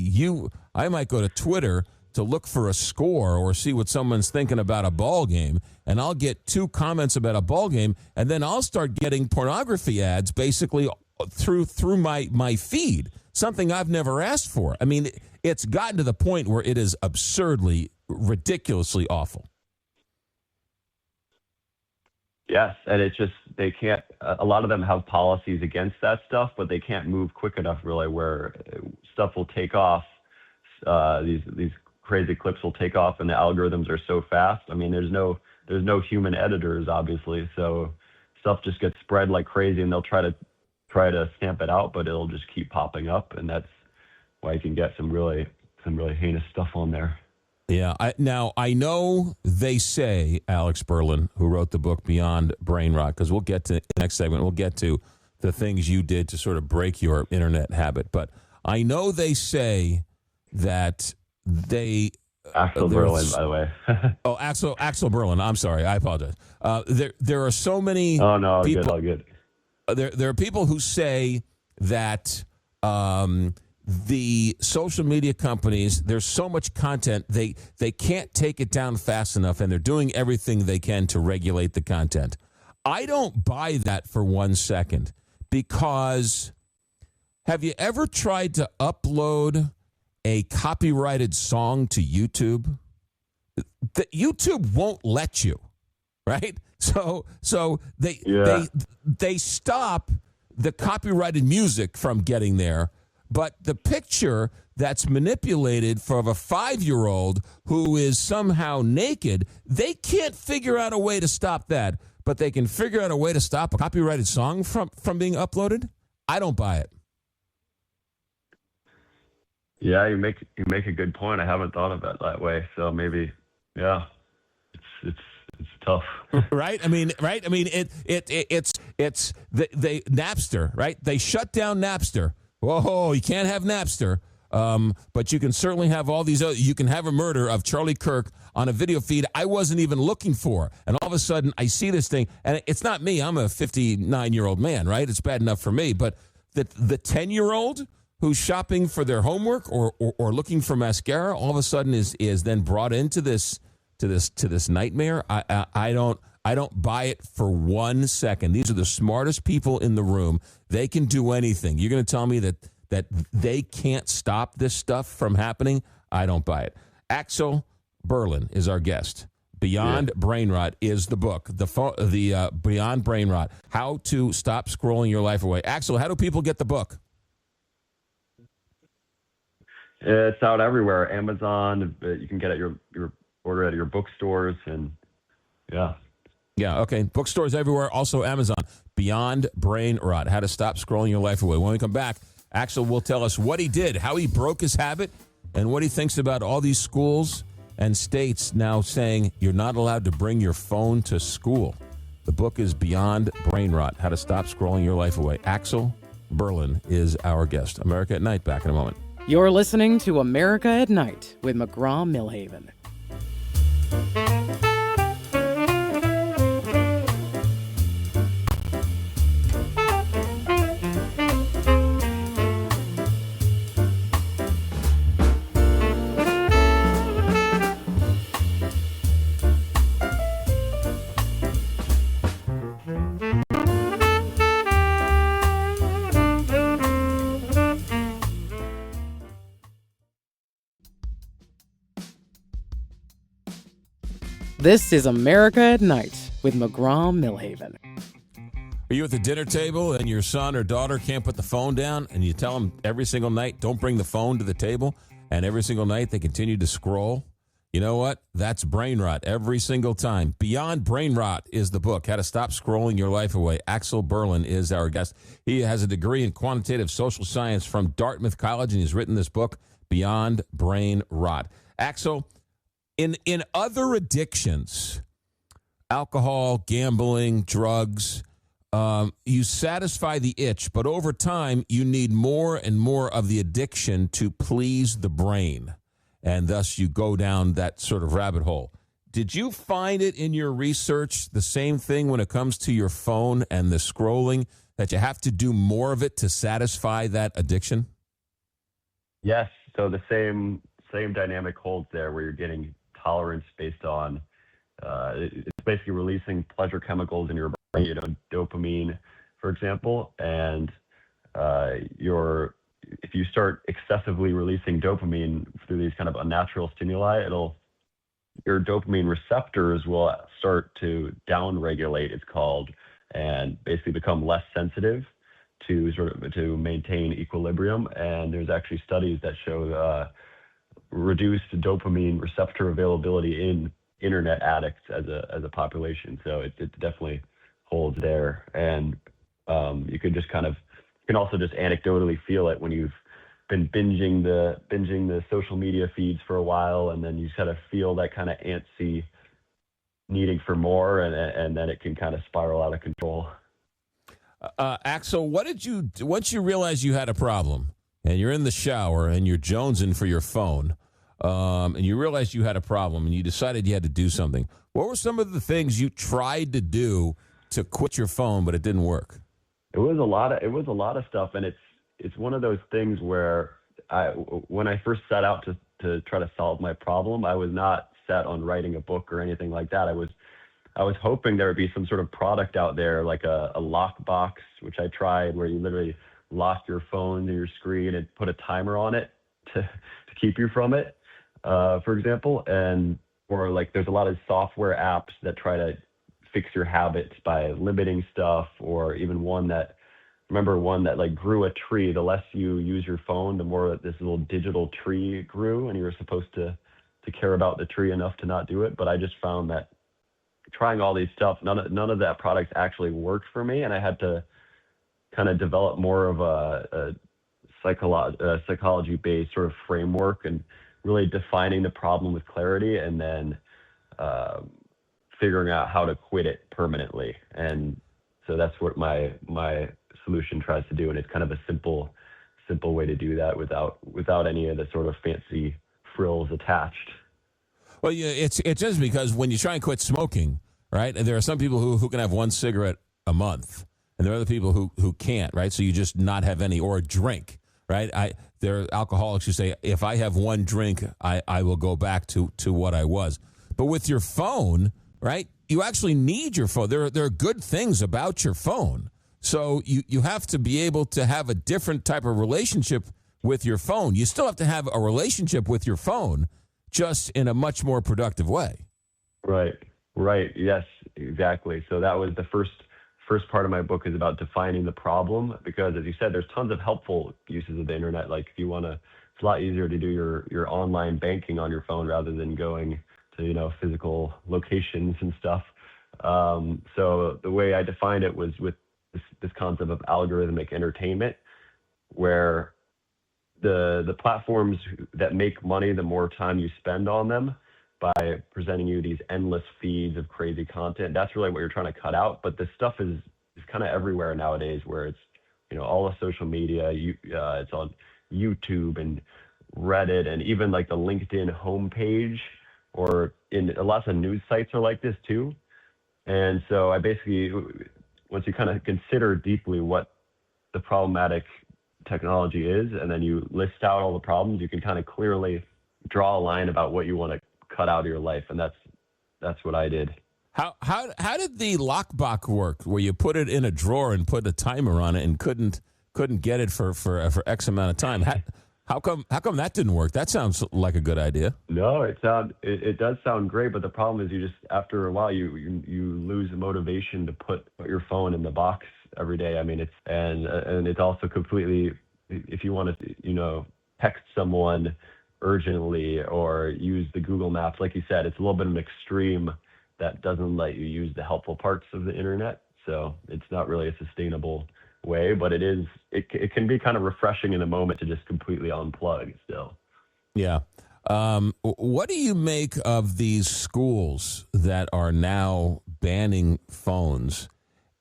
I might go to Twitter to look for a score or see what someone's thinking about a ball game, and I'll get 2 comments about a ball game, and then I'll start getting pornography ads basically through my feed, something I've never asked for. I mean, it's gotten to the point where it is absurdly, ridiculously awful. Yes, and it's just, they can't, a lot of them have policies against that stuff, but they can't move quick enough really where stuff will take off. These crazy clips will take off, and the algorithms are so fast. I mean, there's no human editors, obviously, so stuff just gets spread like crazy, and they'll try to stamp it out, but it'll just keep popping up, and that's why you can get some really heinous stuff on there. Yeah. I know they say, Alex Burlin, who wrote the book Beyond Brain Rot, because we'll get to the next segment, we'll get to the things you did to sort of break your internet habit. But I know they say that Axel Burlin, by the way. Oh, Axel Burlin. I'm sorry. I apologize. There are so many people. All good. There are people who say that the social media companies, there's so much content, they can't take it down fast enough, and they're doing everything they can to regulate the content. I don't buy that for 1 second, because have you ever tried to upload a copyrighted song to YouTube? YouTube won't let you, right? So they stop the copyrighted music from getting there, but the picture that's manipulated for a 5-year-old who is somehow naked, they can't figure out a way to stop that, but they can figure out a way to stop a copyrighted song from being uploaded? I don't buy it. Yeah, you make a good point. I haven't thought of it that way. So maybe, yeah, it's tough. Right? I mean, it's the Napster, right? They shut down Napster. Whoa, you can't have Napster. But you can certainly have all these other, you can have a murder of Charlie Kirk on a video feed I wasn't even looking for. And all of a sudden I see this thing, and it's not me. I'm a 59-year-old man, right? It's bad enough for me. But the 10-year-old who's shopping for their homework or looking for mascara, all of a sudden is then brought into this nightmare. I don't buy it for 1 second. These are the smartest people in the room. They can do anything. You're going to tell me that they can't stop this stuff from happening? I don't buy it. Axel Burlin is our guest. Beyond Brain Rot is the book. The Beyond Brain Rot: How to Stop Scrolling Your Life Away. Axel, how do people get the book? It's out everywhere. Amazon. You can get it your order at your bookstores, and yeah. Yeah, okay. Bookstores everywhere, also Amazon. Beyond Brain Rot: How to Stop Scrolling Your Life Away. When we come back, Axel will tell us what he did, how he broke his habit, and what he thinks about all these schools and states now saying you're not allowed to bring your phone to school. The book is Beyond Brain Rot: How to Stop Scrolling Your Life Away. Axel Burlin is our guest. America at Night, back in a moment. You're listening to America at Night with McGraw Milhaven. This is America at Night with McGraw Milhaven. Are you at the dinner table and your son or daughter can't put the phone down, and you tell them every single night, don't bring the phone to the table, and every single night they continue to scroll? You know what? That's brain rot every single time. Beyond Brain Rot is the book, How to Stop Scrolling Your Life Away. Axel Burlin is our guest. He has a degree in quantitative social science from Dartmouth College, and he's written this book, Beyond Brain Rot. Axel, in other addictions, alcohol, gambling, drugs, you satisfy the itch, but over time you need more and more of the addiction to please the brain, and thus you go down that sort of rabbit hole. Did you find it in your research the same thing when it comes to your phone and the scrolling, that you have to do more of it to satisfy that addiction? Yes. So the same dynamic holds there, where you're getting tolerance based on it's basically releasing pleasure chemicals in your brain, dopamine, for example, and if you start excessively releasing dopamine through these kind of unnatural stimuli, your dopamine receptors will start to downregulate, it's called, and basically become less sensitive to maintain equilibrium. And there's actually studies that show reduced dopamine receptor availability in internet addicts as a population. So it definitely holds there. And you can also just anecdotally feel it when you've been binging the social media feeds for a while, and then you kind of feel that kind of antsy needing for more, and then it can kind of spiral out of control. Axel, what did you do once you realized you had a problem and you're in the shower and you're jonesing for your phone, and you realized you had a problem and you decided you had to do something? What were some of the things you tried to do to quit your phone, but it didn't work? It was a lot of stuff, and it's one of those things where when I first set out to try to solve my problem, I was not set on writing a book or anything like that. I was hoping there would be some sort of product out there, like a lock box, which I tried, where you literally lock your phone to your screen and put a timer on it to keep you from it, for example. Or like there's a lot of software apps that try to fix your habits by limiting stuff, or even one that like grew a tree. The less you use your phone, the more that this little digital tree grew, and you were supposed to care about the tree enough to not do it. But I just found that trying all these stuff, none of that products actually worked for me, and I had to kind of develop more of a psychology-based sort of framework, and really defining the problem with clarity, and then figuring out how to quit it permanently. And so that's what my solution tries to do, and it's kind of a simple way to do that without any of the sort of fancy frills attached. Well, yeah, it's just because when you try and quit smoking, right, and there are some people who can have one cigarette a month, and there are other people who can't, right? So you just not have any, or a drink, right? There are alcoholics who say, if I have one drink, I will go back to what I was. But with your phone, right, you actually need your phone. There are good things about your phone. So you have to be able to have a different type of relationship with your phone. You still have to have a relationship with your phone, just in a much more productive way. Right. Yes, exactly. So that was the first part of my book, is about defining the problem, because as you said, there's tons of helpful uses of the internet. Like if you want to, it's a lot easier to do your online banking on your phone rather than going to, physical locations and stuff. So the way I defined it was with this concept of algorithmic entertainment, where the platforms that make money, the more time you spend on them by presenting you these endless feeds of crazy content, that's really what you're trying to cut out. But this stuff is kind of everywhere nowadays, where it's, all of social media, it's on YouTube and Reddit, and even like the LinkedIn homepage, or in lots of news sites are like this too. And so I basically, once you kind of consider deeply what the problematic technology is, and then you list out all the problems, you can kind of clearly draw a line about what you want to cut out of your life. And that's what I did. How did the lockbox work, where you put it in a drawer and put a timer on it and couldn't get it for X amount of time? How come that didn't work? That sounds like a good idea. No, it does sound great, but the problem is you just after a while you lose the motivation to put your phone in the box every day. I mean, it's also completely, if you want to text someone urgently or use the Google Maps, like you said, it's a little bit of an extreme that doesn't let you use the helpful parts of the internet. So it's not really a sustainable way, but it can be kind of refreshing in a moment to just completely unplug still. Yeah. What do you make of these schools that are now banning phones,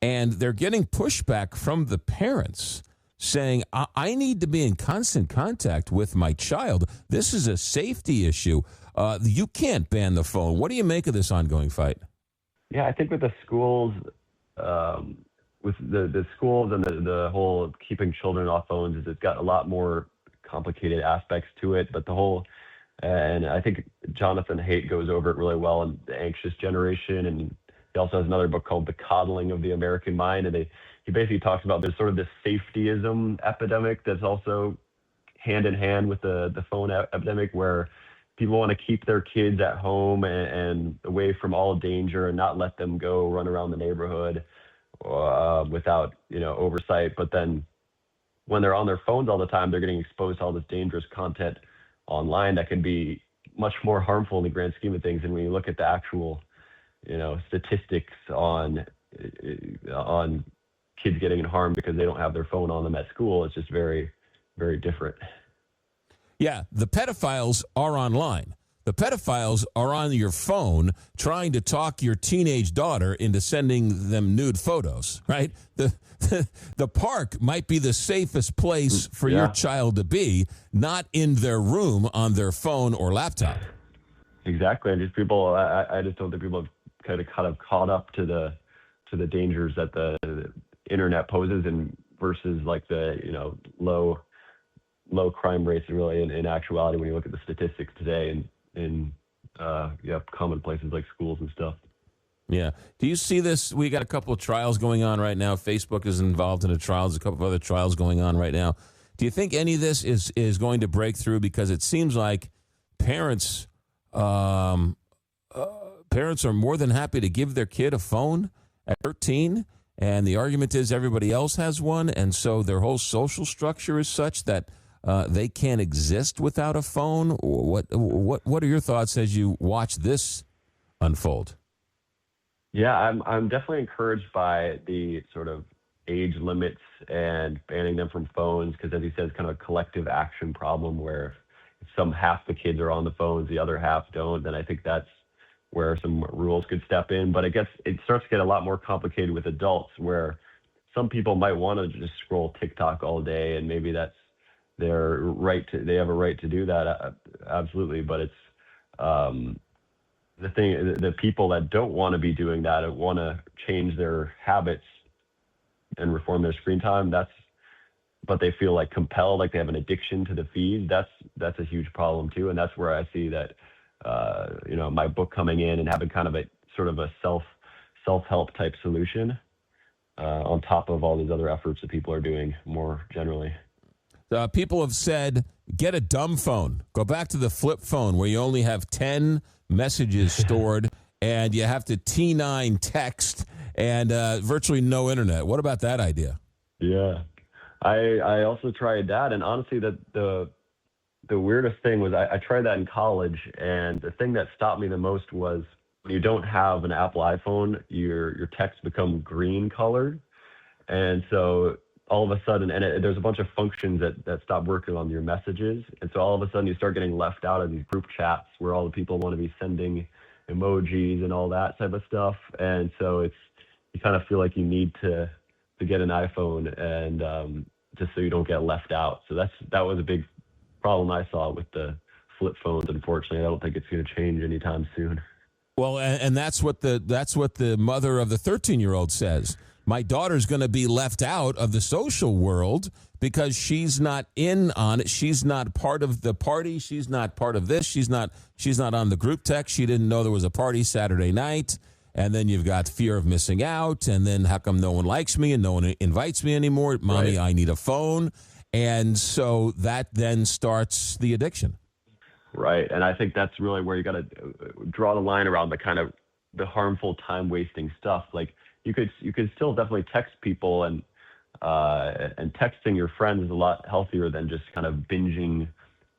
and they're getting pushback from the parents saying, I need to be in constant contact with my child. This is a safety issue. You can't ban the phone. What do you make of this ongoing fight? Yeah, I think with the schools, with the schools and the whole keeping children off phones, it's got a lot more complicated aspects to it. But and I think Jonathan Haidt goes over it really well in The Anxious Generation, and he also has another book called The Coddling of the American Mind, and he basically talks about there's sort of this safetyism epidemic that's also hand in hand with the phone epidemic, where people want to keep their kids at home and away from all danger and not let them go run around the neighborhood without oversight. But then when they're on their phones all the time, they're getting exposed to all this dangerous content online that can be much more harmful in the grand scheme of things. And when you look at the actual statistics on kids getting harmed because they don't have their phone on them at school, it's just very, very different. Yeah, the pedophiles are online. The pedophiles are on your phone trying to talk your teenage daughter into sending them nude photos, right? The park might be the safest place for your child to be, not in their room on their phone or laptop. Exactly. And just people, I just don't think people have kind of caught up to the dangers that the internet poses, and versus like the low crime rates really in actuality when you look at the statistics today in common places like schools and stuff. Yeah. Do you see this? We got a couple of trials going on right now. Facebook is involved in a trial. There's a couple of other trials going on right now. Do you think any of this is going to break through? Because it seems like parents are more than happy to give their kid a phone at 13, and the argument is everybody else has one, and so their whole social structure is such that they can't exist without a phone. What are your thoughts as you watch this unfold? Yeah, I'm definitely encouraged by the sort of age limits and banning them from phones, because as he says, kind of a collective action problem where if half the kids are on the phones, the other half don't, then I think that's where some rules could step in. But it starts to get a lot more complicated with adults, where some people might want to just scroll TikTok all day, and maybe that's their right they have a right to do that, absolutely. But it's the people that don't want to be doing that, want to change their habits and reform their screen time, but they feel like compelled, like they have an addiction to the feed. That's a huge problem too, and that's where I see that my book coming in and having kind of a sort of a self-help type solution on top of all these other efforts that people are doing more generally. People have said, get a dumb phone. Go back to the flip phone where you only have 10 messages stored and you have to T9 text and virtually no internet. What about that idea? Yeah, I also tried that, and honestly, the weirdest thing was I tried that in college, and the thing that stopped me the most was when you don't have an Apple iPhone, your texts become green colored, and so all of a sudden, there's a bunch of functions that stop working on your messages, and so all of a sudden you start getting left out of these group chats where all the people want to be sending emojis and all that type of stuff, and so you kind of feel like you need to get an iPhone and just so you don't get left out. So that was a big problem I saw with the flip phones. Unfortunately, I don't think it's going to change anytime soon. Well, and that's what the mother of the 13-year-old says. My daughter's going to be left out of the social world because she's not in on it. She's not part of the party. She's not part of this. She's not on the group text. She didn't know there was a party Saturday night. And then you've got fear of missing out. And then how come no one likes me and no one invites me anymore? Mommy, right. I need a phone. And so that then starts the addiction. Right. And I think that's really where you got to draw the line around the kind of the harmful time wasting stuff. Like you could still definitely text people, and texting your friends is a lot healthier than just kind of binging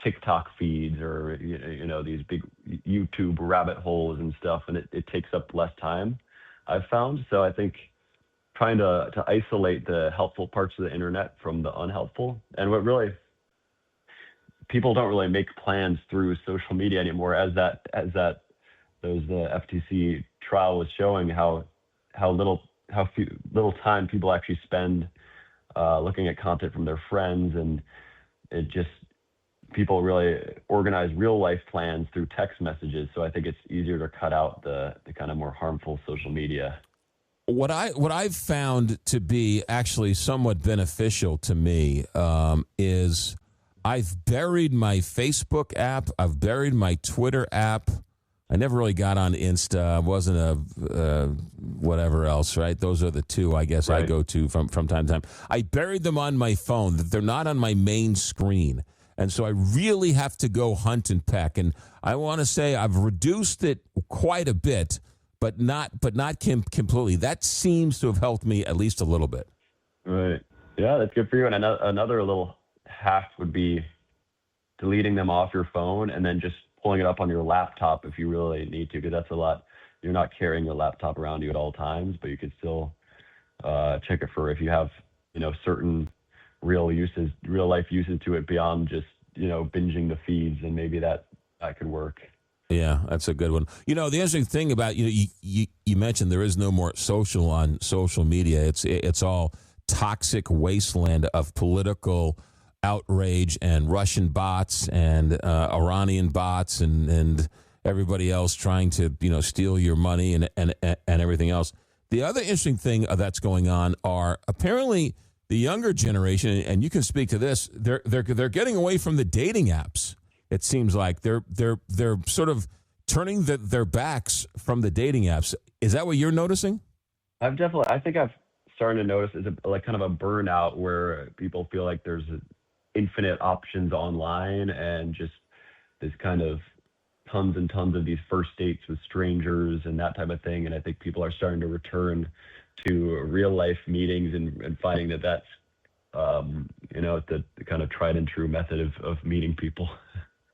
TikTok feeds or, these big YouTube rabbit holes and stuff. And it takes up less time, I've found. So I think trying to isolate the helpful parts of the internet from the unhelpful. And what really, people don't really make plans through social media anymore, the FTC trial was showing how little time people actually spend looking at content from their friends, and it just, people really organize real life plans through text messages. So I think it's easier to cut out the kind of more harmful social media. What I've found to be actually somewhat beneficial to me is I've buried my Facebook app. I've buried my Twitter app. I never really got on Insta. I wasn't a whatever else, right? Those are the two, I guess, right. I go to from time to time. I buried them on my phone. They're not on my main screen. And so I really have to go hunt and peck. And I want to say I've reduced it quite a bit, but not completely. That seems to have helped me at least a little bit. Right. Yeah, that's good for you. And another little hack would be deleting them off your phone and then just pulling it up on your laptop if you really need to, because that's a lot. You're not carrying your laptop around you at all times, but you can still check it for if you have, certain real life uses to it beyond just, binging the feeds, and maybe that could work. Yeah, that's a good one. The interesting thing about, you mentioned there is no more social on social media. It's all toxic wasteland of political outrage and Russian bots and Iranian bots and everybody else trying to, steal your money and everything else. The other interesting thing that's going on are apparently the younger generation, and you can speak to this, they're getting away from the dating apps. It seems like they're sort of turning their backs from the dating apps. Is that what you're noticing? I think I've started to notice is like kind of a burnout where people feel like there's infinite options online and just this kind of tons and tons of these first dates with strangers and that type of thing. And I think people are starting to return to real life meetings and finding that's the kind of tried and true method of meeting people.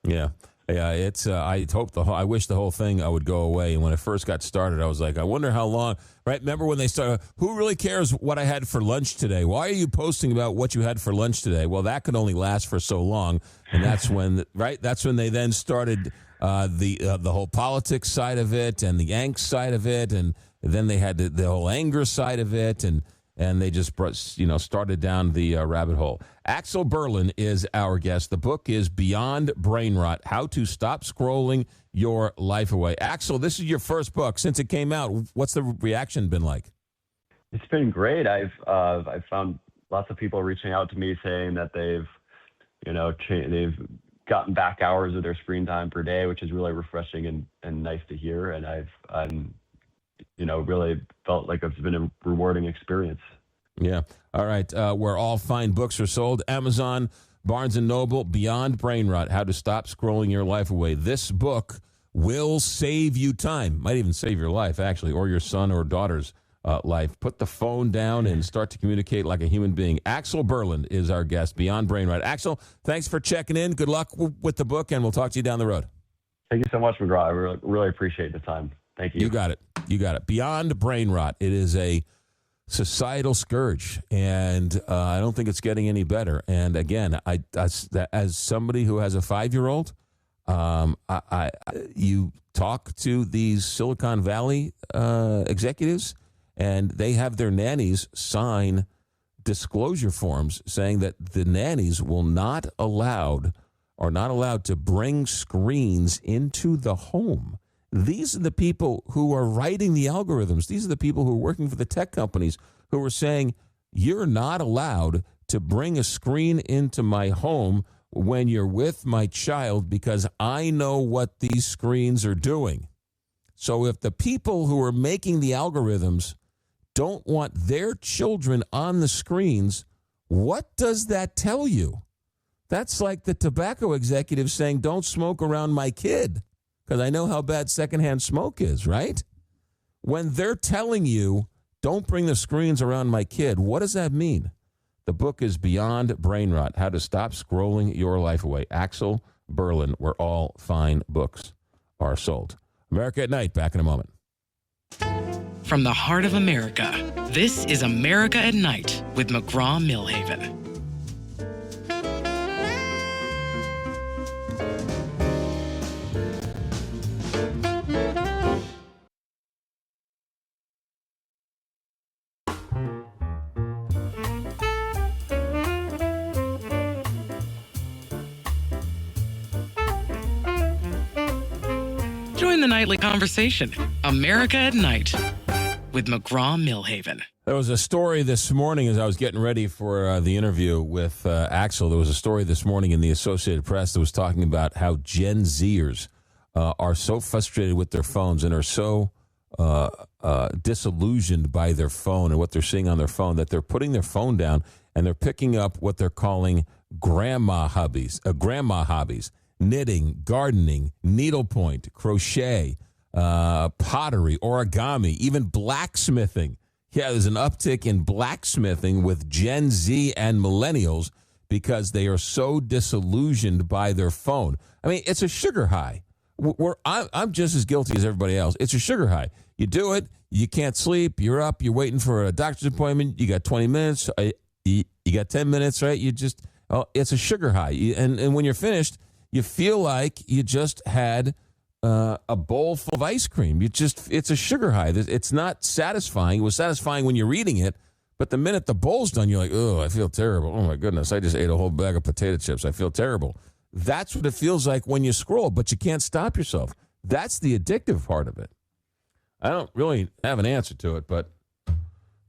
Yeah. It's. I wish the whole thing would go away. And when it first got started, I was like, I wonder how long. Right? Remember when they started? Who really cares what I had for lunch today? Why are you posting about what you had for lunch today? Well, that could only last for so long, and that's when That's when they then started the whole politics side of it and the angst side of it, and then they had the whole anger side of it, and they just started down the rabbit hole. Axel Burlin is our guest. The book is Beyond Brain Rot: How to Stop Scrolling Your Life Away. Axel, this is your first book. Since it came out, what's the reaction been like? It's been great. I've found lots of people reaching out to me saying that they've gotten back hours of their screen time per day, which is really refreshing and nice to hear. And I'm really felt like it's been a rewarding experience. Yeah. All right. Where all fine books are sold: Amazon, Barnes & Noble. Beyond Brain Rot: How to Stop Scrolling Your Life Away. This book will save you time. Might even save your life, actually, or your son or daughter's life. Put the phone down and start to communicate like a human being. Axel Burlin is our guest. Beyond Brain Rot. Axel, thanks for checking in. Good luck with the book, and we'll talk to you down the road. Thank you so much, McGraw. I really appreciate the time. Thank you. You got it. Beyond Brain Rot. It is a societal scourge, and I don't think it's getting any better. And again, as somebody who has a 5-year-old, you talk to these Silicon Valley executives, and they have their nannies sign disclosure forms saying that the nannies are not allowed to bring screens into the home. These are the people who are writing the algorithms. These are the people who are working for the tech companies who are saying, you're not allowed to bring a screen into my home when you're with my child because I know what these screens are doing. So if the people who are making the algorithms don't want their children on the screens, What does that tell you? That's like the tobacco executive saying, don't smoke around my kid, because I know how bad secondhand smoke is, right? When they're telling you, don't bring the screens around my kid, what does that mean? The book is Beyond Brain Rot, How to Stop Scrolling Your Life Away. Axel Burlin, where all fine books are sold. America at Night, back in a moment. From the heart of America, this is America at Night with McGraw Milhaven. Join the nightly conversation, America at Night with McGraw Milhaven. There was a story this morning as I was getting ready for the interview with Axel. There was a story this morning in the Associated Press that was talking about how Gen Zers are so frustrated with their phones and are so disillusioned by their phone and what they're seeing on their phone that they're putting their phone down and they're picking up what they're calling grandma hobbies, knitting, gardening, needlepoint, crochet, pottery, origami, even blacksmithing. Yeah, there's an uptick in blacksmithing with Gen Z and millennials because they are so disillusioned by their phone. I mean, it's a sugar high. I'm just as guilty as everybody else. It's a sugar high. You do it, you can't sleep, you're up, you're waiting for a doctor's appointment, you got 20 minutes, you got 10 minutes, right? It's a sugar high. And when you're finished, you feel like you just had a bowl full of ice cream. It's a sugar high. It's not satisfying. It was satisfying when you're reading it, but the minute the bowl's done, you're like, oh, I feel terrible. Oh, my goodness, I just ate a whole bag of potato chips. I feel terrible. That's what it feels like when you scroll, but you can't stop yourself. That's the addictive part of it. I don't really have an answer to it, but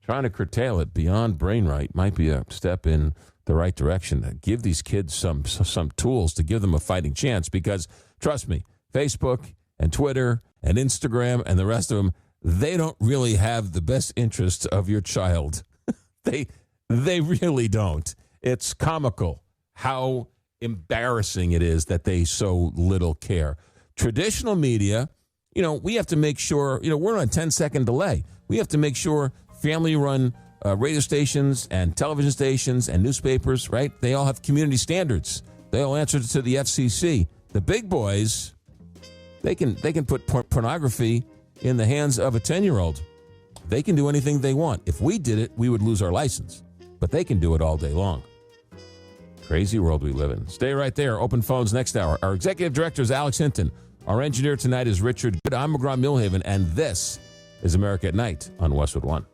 trying to curtail it beyond brain rot might be a step in the right direction to give these kids some tools to give them a fighting chance, because trust me, Facebook and Twitter and Instagram and the rest of them, they don't really have the best interest of your child. They really don't. It's comical how embarrassing it is that they so little care. Traditional media, we have to make sure, we're on a 10-second delay. We have to make sure family-run radio stations and television stations and newspapers, right? They all have community standards. They all answer to the FCC. The big boys, they can put pornography in the hands of a 10-year-old. They can do anything they want. If we did it, we would lose our license. But they can do it all day long. Crazy world we live in. Stay right there. Open phones next hour. Our executive director is Alex Hinton. Our engineer tonight is Richard Good. I'm McGraw Milhaven, and this is America at Night on Westwood One.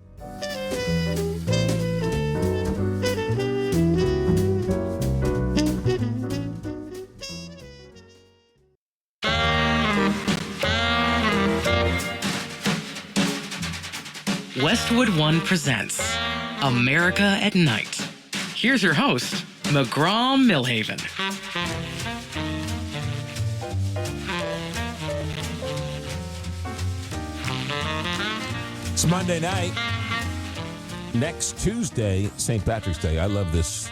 Westwood One presents America at Night. Here's your host, McGraw Milhaven. It's Monday night. Next Tuesday, St. Patrick's Day. I love this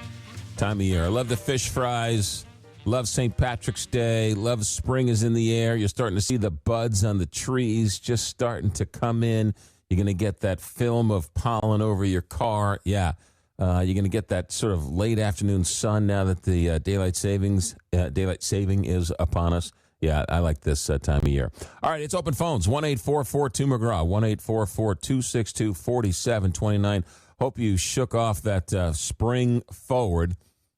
time of year. I love the fish fries. Love St. Patrick's Day. Love spring is in the air. You're starting to see the buds on the trees just starting to come in. You're going to get that film of pollen over your car. Yeah. You're going to get that sort of late afternoon sun now that the daylight saving is upon us. Yeah, I like this time of year. All right, it's open phones. 1-844-2-McGraw, 1-844-262-4729. Hope you shook off that spring forward.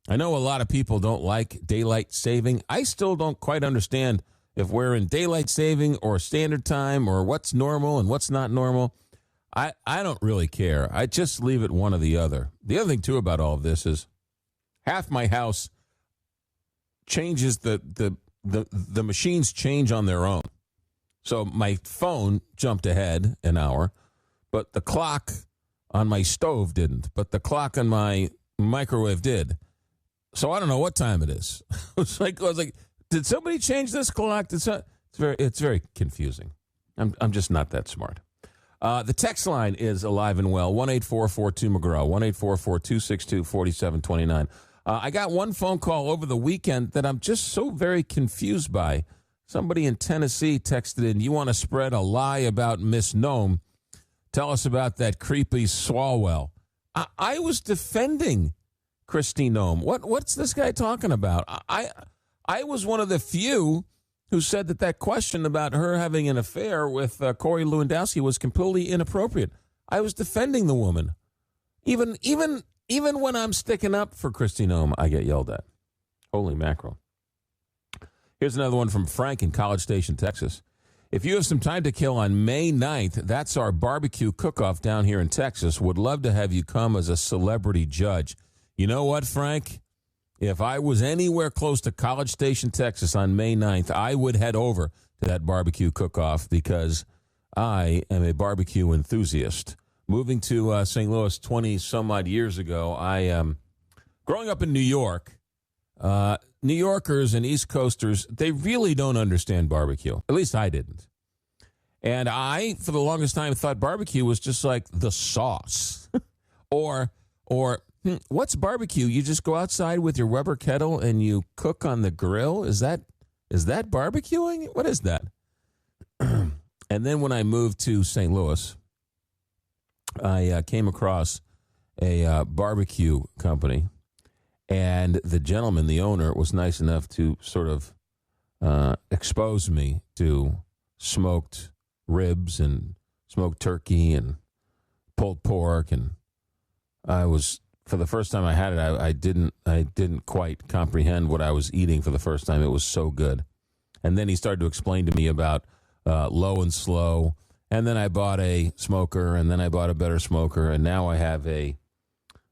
I know a lot of people don't like daylight saving. I still don't quite understand if we're in daylight saving or standard time or what's normal and what's not normal. I don't really care. I just leave it one or the other. The other thing, too, about all of this is half my house changes the machines change on their own. So my phone jumped ahead an hour, but the clock on my stove didn't. But the clock on my microwave did. So I don't know what time it is. I was like, did somebody change this clock? It's very confusing. I'm just not that smart. The text line is alive and well, 1-844-2-McGraw, 1-844-262-4729. I got one phone call over the weekend that I'm just so very confused by. Somebody in Tennessee texted in, you want to spread a lie about Miss Nome? Tell us about that creepy Swalwell. I was defending Christy Nome. What's this guy talking about? I was one of the few who said that question about her having an affair with Corey Lewandowski was completely inappropriate. I was defending the woman. Even when I'm sticking up for Christy Nome, I get yelled at. Holy mackerel. Here's another one from Frank in College Station, Texas. If you have some time to kill on May 9th, that's our barbecue cook-off down here in Texas. Would love to have you come as a celebrity judge. You know what, Frank? If I was anywhere close to College Station, Texas on May 9th, I would head over to that barbecue cook-off because I am a barbecue enthusiast. Moving to St. Louis 20-some-odd years ago, growing up in New York, New Yorkers and East Coasters, they really don't understand barbecue. At least I didn't. And I, for the longest time, thought barbecue was just like the sauce. or what's barbecue? You just go outside with your Weber kettle and you cook on the grill? Is that barbecuing? What is that? And then when I moved to St. Louis, I came across a barbecue company, and the gentleman, the owner, was nice enough to sort of expose me to smoked ribs and smoked turkey and pulled pork, and I was, for the first time I had it, I didn't quite comprehend what I was eating for the first time. It was so good. And then he started to explain to me about low and slow, and then I bought a smoker, and then I bought a better smoker, and now I have a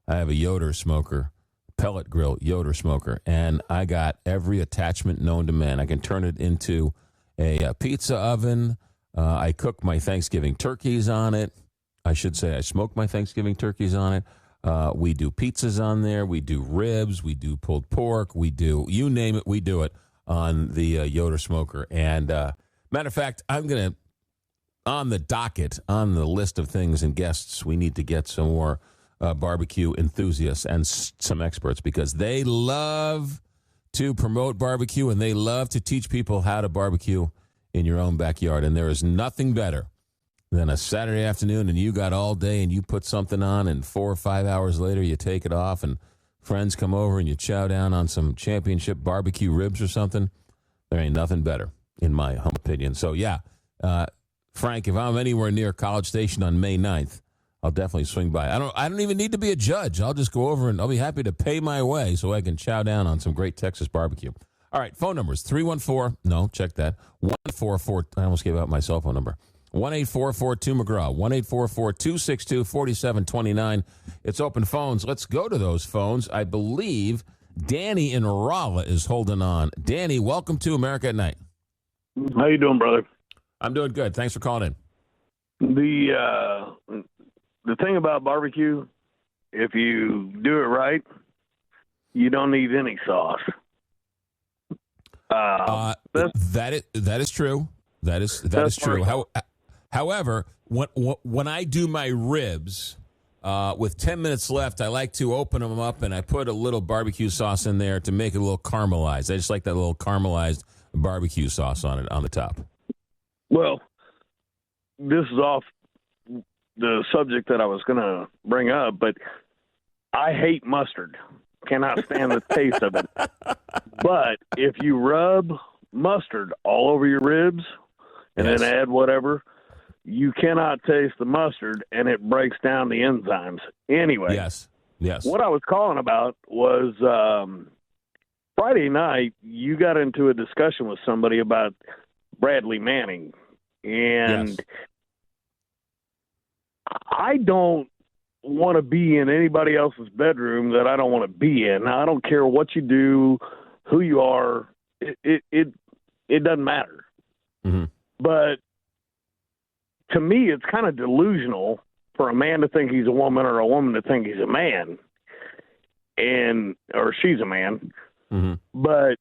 Yoder smoker, pellet grill Yoder smoker, and I got every attachment known to man. I can turn it into a pizza oven. I cook my Thanksgiving turkeys on it. I should say I smoke my Thanksgiving turkeys on it. We do pizzas on there. We do ribs. We do pulled pork. We do, you name it, we do it on the Yoder smoker. And matter of fact, I'm going to, on the docket, on the list of things and guests, we need to get some more barbecue enthusiasts and some experts, because they love to promote barbecue and they love to teach people how to barbecue in your own backyard. And there is nothing better than a Saturday afternoon and you got all day and you put something on, and 4 or 5 hours later you take it off and friends come over and you chow down on some championship barbecue ribs or something. There ain't nothing better, in my humble opinion. So, yeah, Frank, if I'm anywhere near College Station on May 9th, I'll definitely swing by. I don't even need to be a judge. I'll just go over and I'll be happy to pay my way so I can chow down on some great Texas barbecue. All right, phone numbers, 314, no, check that, 144, I almost gave out my cell phone number, 1-844-2-McGraw, 1-844-262-4729. It's open phones. Let's go to those phones. I believe Danny in Rolla is holding on. Danny, welcome to America at Night. How you doing, brother? I'm doing good. Thanks for calling in. The thing about barbecue, if you do it right, you don't need any sauce. That is true. That is true. However, when I do my ribs, with 10 minutes left, I like to open them up and I put a little barbecue sauce in there to make it a little caramelized. I just like that little caramelized barbecue sauce on it on the top. Well, this is off the subject that I was going to bring up, but I hate mustard. Cannot stand the taste of it. But if you rub mustard all over your ribs and then add whatever, you cannot taste the mustard, and it breaks down the enzymes. Anyway, yes. What I was calling about was Friday night, you got into a discussion with somebody about Bradley Manning, and I don't want to be in anybody else's bedroom that I don't want to be in. I don't care what you do, who you are. It doesn't matter. Mm-hmm. But to me, it's kind of delusional for a man to think he's a woman or a woman to think he's a man, or she's a man. Mm-hmm. But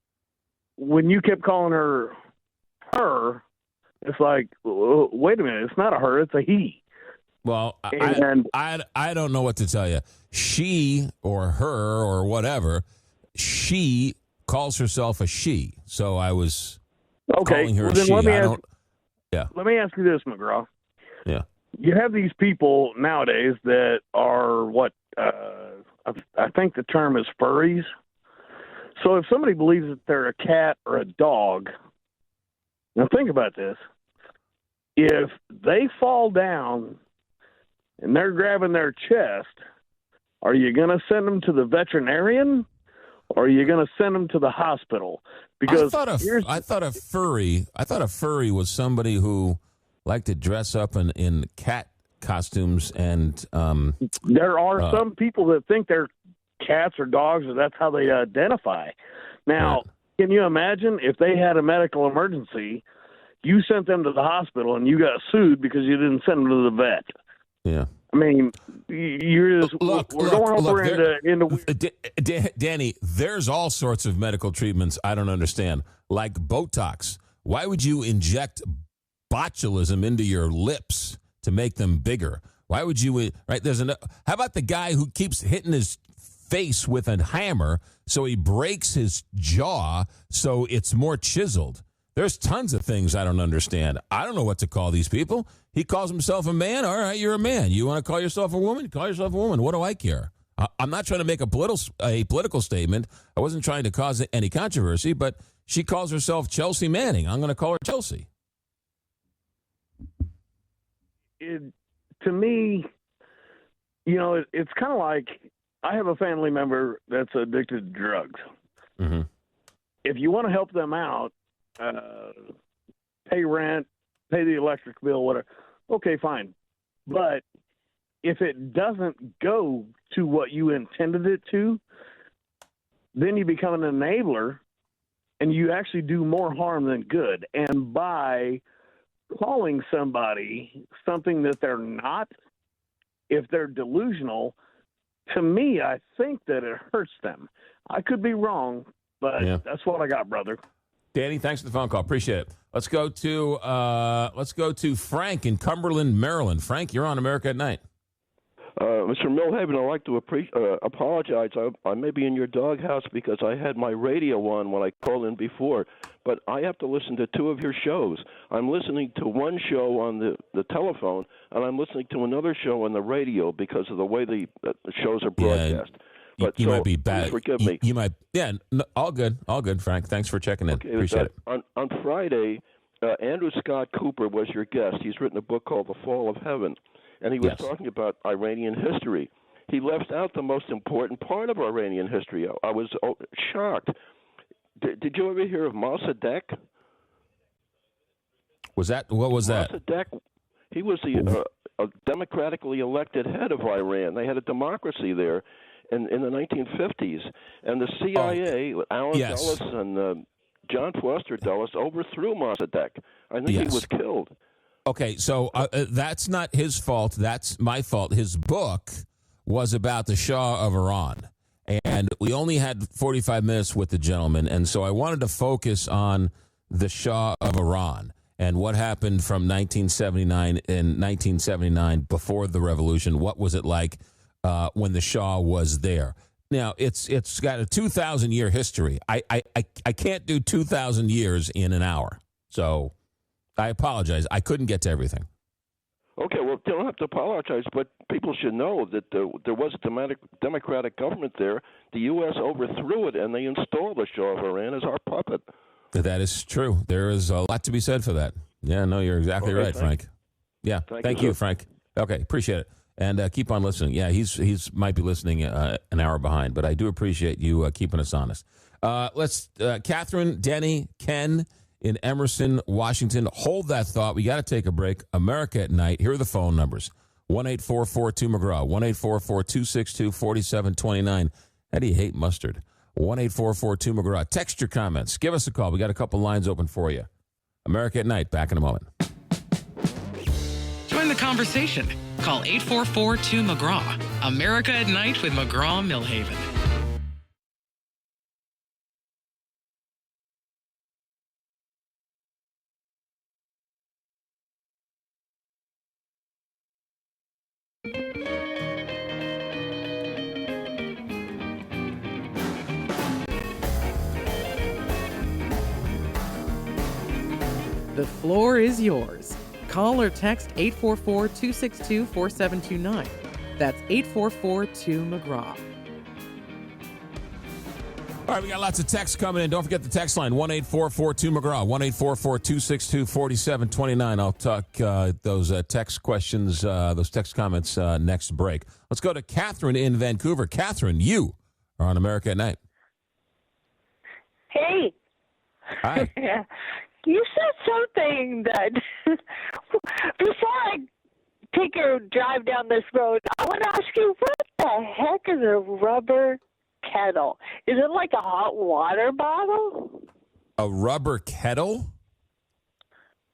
when you kept calling her, it's like, wait a minute, it's not a her, it's a he. Well, And I don't know what to tell you. She or her or whatever, she calls herself a she. So I was calling her a she. Let me ask you this, McGraw. Yeah. You have these people nowadays that are what I think the term is furries. So if somebody believes that they're a cat or a dog, now think about this. If they fall down and they're grabbing their chest, are you going to send them to the veterinarian or are you going to send them to the hospital? Because I thought a furry was somebody who liked to dress up in cat costumes, and there are some people that think they're cats or dogs, or that's how they identify. Now, Can you imagine if they had a medical emergency, you sent them to the hospital and you got sued because you didn't send them to the vet? Yeah. I mean, you're just we're going over into Danny, there's all sorts of medical treatments I don't understand, like Botox. Why would you inject botulism into your lips to make them bigger? Why would you? Right? How about the guy who keeps hitting his face with a hammer so he breaks his jaw so it's more chiseled? There's tons of things I don't understand. I don't know what to call these people. He calls himself a man. All right, you're a man. You want to call yourself a woman? Call yourself a woman. What do I care? I'm not trying to make a political statement. I wasn't trying to cause any controversy, but she calls herself Chelsea Manning. I'm going to call her Chelsea. To me, it's kind of like I have a family member that's addicted to drugs. Mm-hmm. If you want to help them out, pay rent, pay the electric bill, whatever, okay, fine. But if it doesn't go to what you intended it to, then you become an enabler and you actually do more harm than good. And by calling somebody something that they're not, if they're delusional, to me, I think that it hurts them. I could be wrong, but that's what I got, brother. Danny, thanks for the phone call. Appreciate it. Let's go to Frank in Cumberland, Maryland. Frank, you're on America at Night. Mr. Milhaven, I'd like to apologize. I may be in your doghouse because I had my radio on when I called in before, but I have to listen to two of your shows. I'm listening to one show on the telephone, and I'm listening to another show on the radio because of the way the shows are broadcast. But you might be bad. Forgive me. You might. Yeah, no, all good, Frank. Thanks for checking in. Okay, appreciate it. On Friday, Andrew Scott Cooper was your guest. He's written a book called The Fall of Heaven. And he was talking about Iranian history. He left out the most important part of Iranian history. I was shocked. Did you ever hear of Mossadegh? What was that? Mossadegh, he was a democratically elected head of Iran. They had a democracy there in the 1950s. And the CIA, Alan Dulles and John Foster Dulles, overthrew Mossadegh. I think he was killed. Okay, so that's not his fault. That's my fault. His book was about the Shah of Iran, and we only had 45 minutes with the gentleman, and so I wanted to focus on the Shah of Iran and what happened from 1979 before the revolution. What was it like when the Shah was there? Now, it's got a 2,000-year history. I can't do 2,000 years in an hour, so I apologize. I couldn't get to everything. Okay, well, you don't have to apologize, but people should know that there was a democratic government there. The U.S. overthrew it, and they installed the Shah of Iran as our puppet. That is true. There is a lot to be said for that. Yeah, no, you're exactly right, Frank. Yeah, thank you, Frank. Okay, appreciate it. And keep on listening. Yeah, he's might be listening an hour behind, but I do appreciate you keeping us honest. Let's Catherine, Denny, Ken in Emerson, Washington. Hold that thought. We got to take a break. America at Night. Here are the phone numbers. 1-844-2-McGraw. 1-844-262-4729. How do you hate mustard? 1-844-2-McGraw. Text your comments. Give us a call. We got a couple lines open for you. America at Night. Back in a moment. Join the conversation. Call 844-2-McGraw. America at Night with McGraw Milhaven. The floor is yours. Call or text 844-262-4729. That's 844-2-McGraw. All right, we got lots of texts coming in. Don't forget the text line, 1-844-2-McGraw, 1-844-262-4729. I'll talk those text questions, those text comments next break. Let's go to Catherine in Vancouver. Catherine, you are on America at Night. Hey. Hi. You said something that before I take your drive down this road, I want to ask you, what the heck is a rubber kettle? Is it like a hot water bottle? A rubber kettle?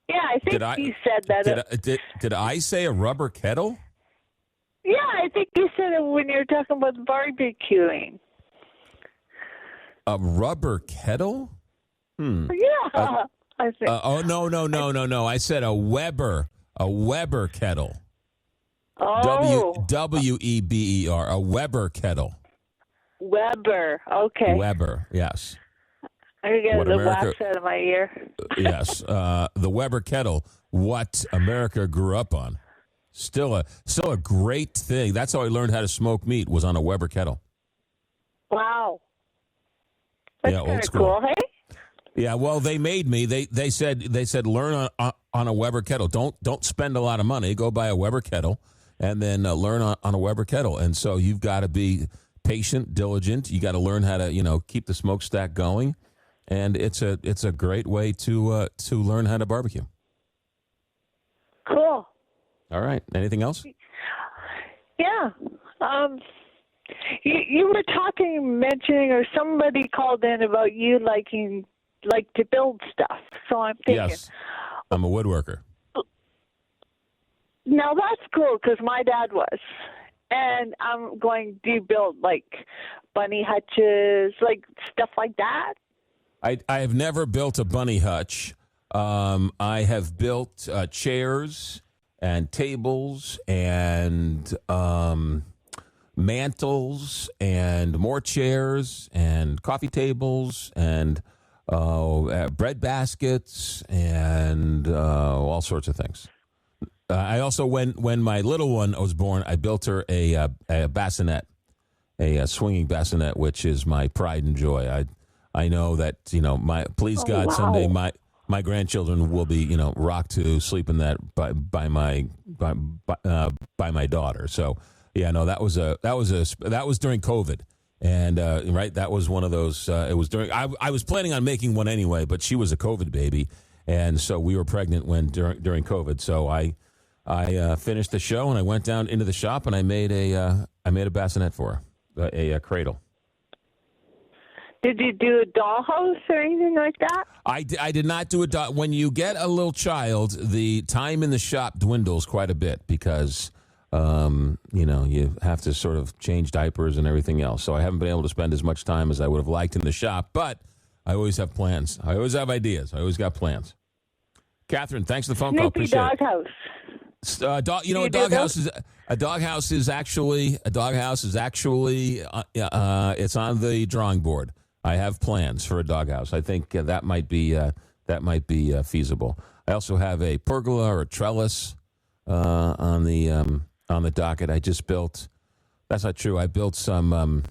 Yeah, I think you said that. Did I say a rubber kettle? Yeah, I think you said it when you were talking about barbecuing. A rubber kettle? Yeah, I think. No. I said a Weber kettle. Oh. Weber, a Weber kettle. Weber, okay. Weber, yes. I can get the wax out of my ear. Yes, the Weber kettle, what America grew up on. Still a great thing. That's how I learned how to smoke meat, was on a Weber kettle. Wow. That's old kind of school. cool, hey? Yeah, well, they made me. They said learn on a Weber kettle. Don't spend a lot of money. Go buy a Weber kettle, and then learn on a Weber kettle. And so you've got to be patient, diligent. You got to learn how to keep the smokestack going, and it's a great way to learn how to barbecue. Cool. All right. Anything else? Yeah. You were mentioning, or somebody called in about you liking to build stuff. So I'm thinking. Yes, I'm a woodworker. Now that's cool because my dad was, and I'm going. Do you build like bunny hutches, like stuff like that? I have never built a bunny hutch. I have built chairs and tables and mantles and more chairs and coffee tables and bread baskets and all sorts of things. I also, when my little one was born, I built her a bassinet, a swinging bassinet, which is my pride and joy. I know that God, someday my grandchildren will be rocked to sleep in that by my daughter. So yeah, no, that was during COVID. And right, that was one of those. It was during. I was planning on making one anyway, but she was a COVID baby, and so we were pregnant during COVID. So I finished the show and I went down into the shop and I made a bassinet for her, a cradle. Did you do a dollhouse or anything like that? I did not do a doll. When you get a little child, the time in the shop dwindles quite a bit because. You have to sort of change diapers and everything else. So I haven't been able to spend as much time as I would have liked in the shop, but I always have plans. I always have ideas. I always got plans. Catherine, thanks for the phone call. Appreciate it. A doghouse is actually it's on the drawing board. I have plans for a doghouse. I think that might be feasible. I also have a pergola or a trellis on the docket. I just built. That's not true. I built some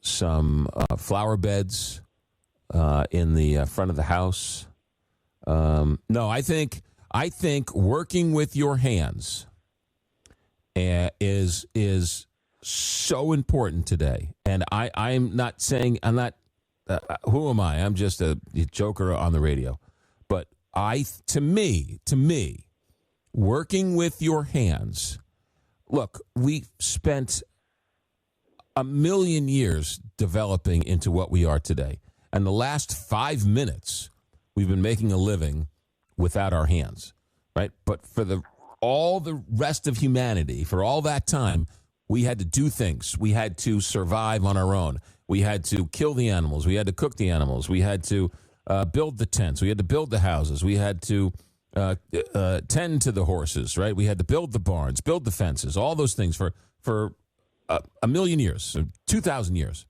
flower beds in the front of the house. No, I think working with your hands is so important today. And I'm not saying I'm not. Who am I? I'm just a joker on the radio. But to me. Working with your hands. Look, we spent a million years developing into what we are today. And the last 5 minutes, we've been making a living without our hands, right? But for all the rest of humanity, for all that time, we had to do things. We had to survive on our own. We had to kill the animals. We had to cook the animals. We had to build the tents. We had to build the houses. We had to tend to the horses, right? We had to build the barns, build the fences, all those things for a million years, 2,000 years,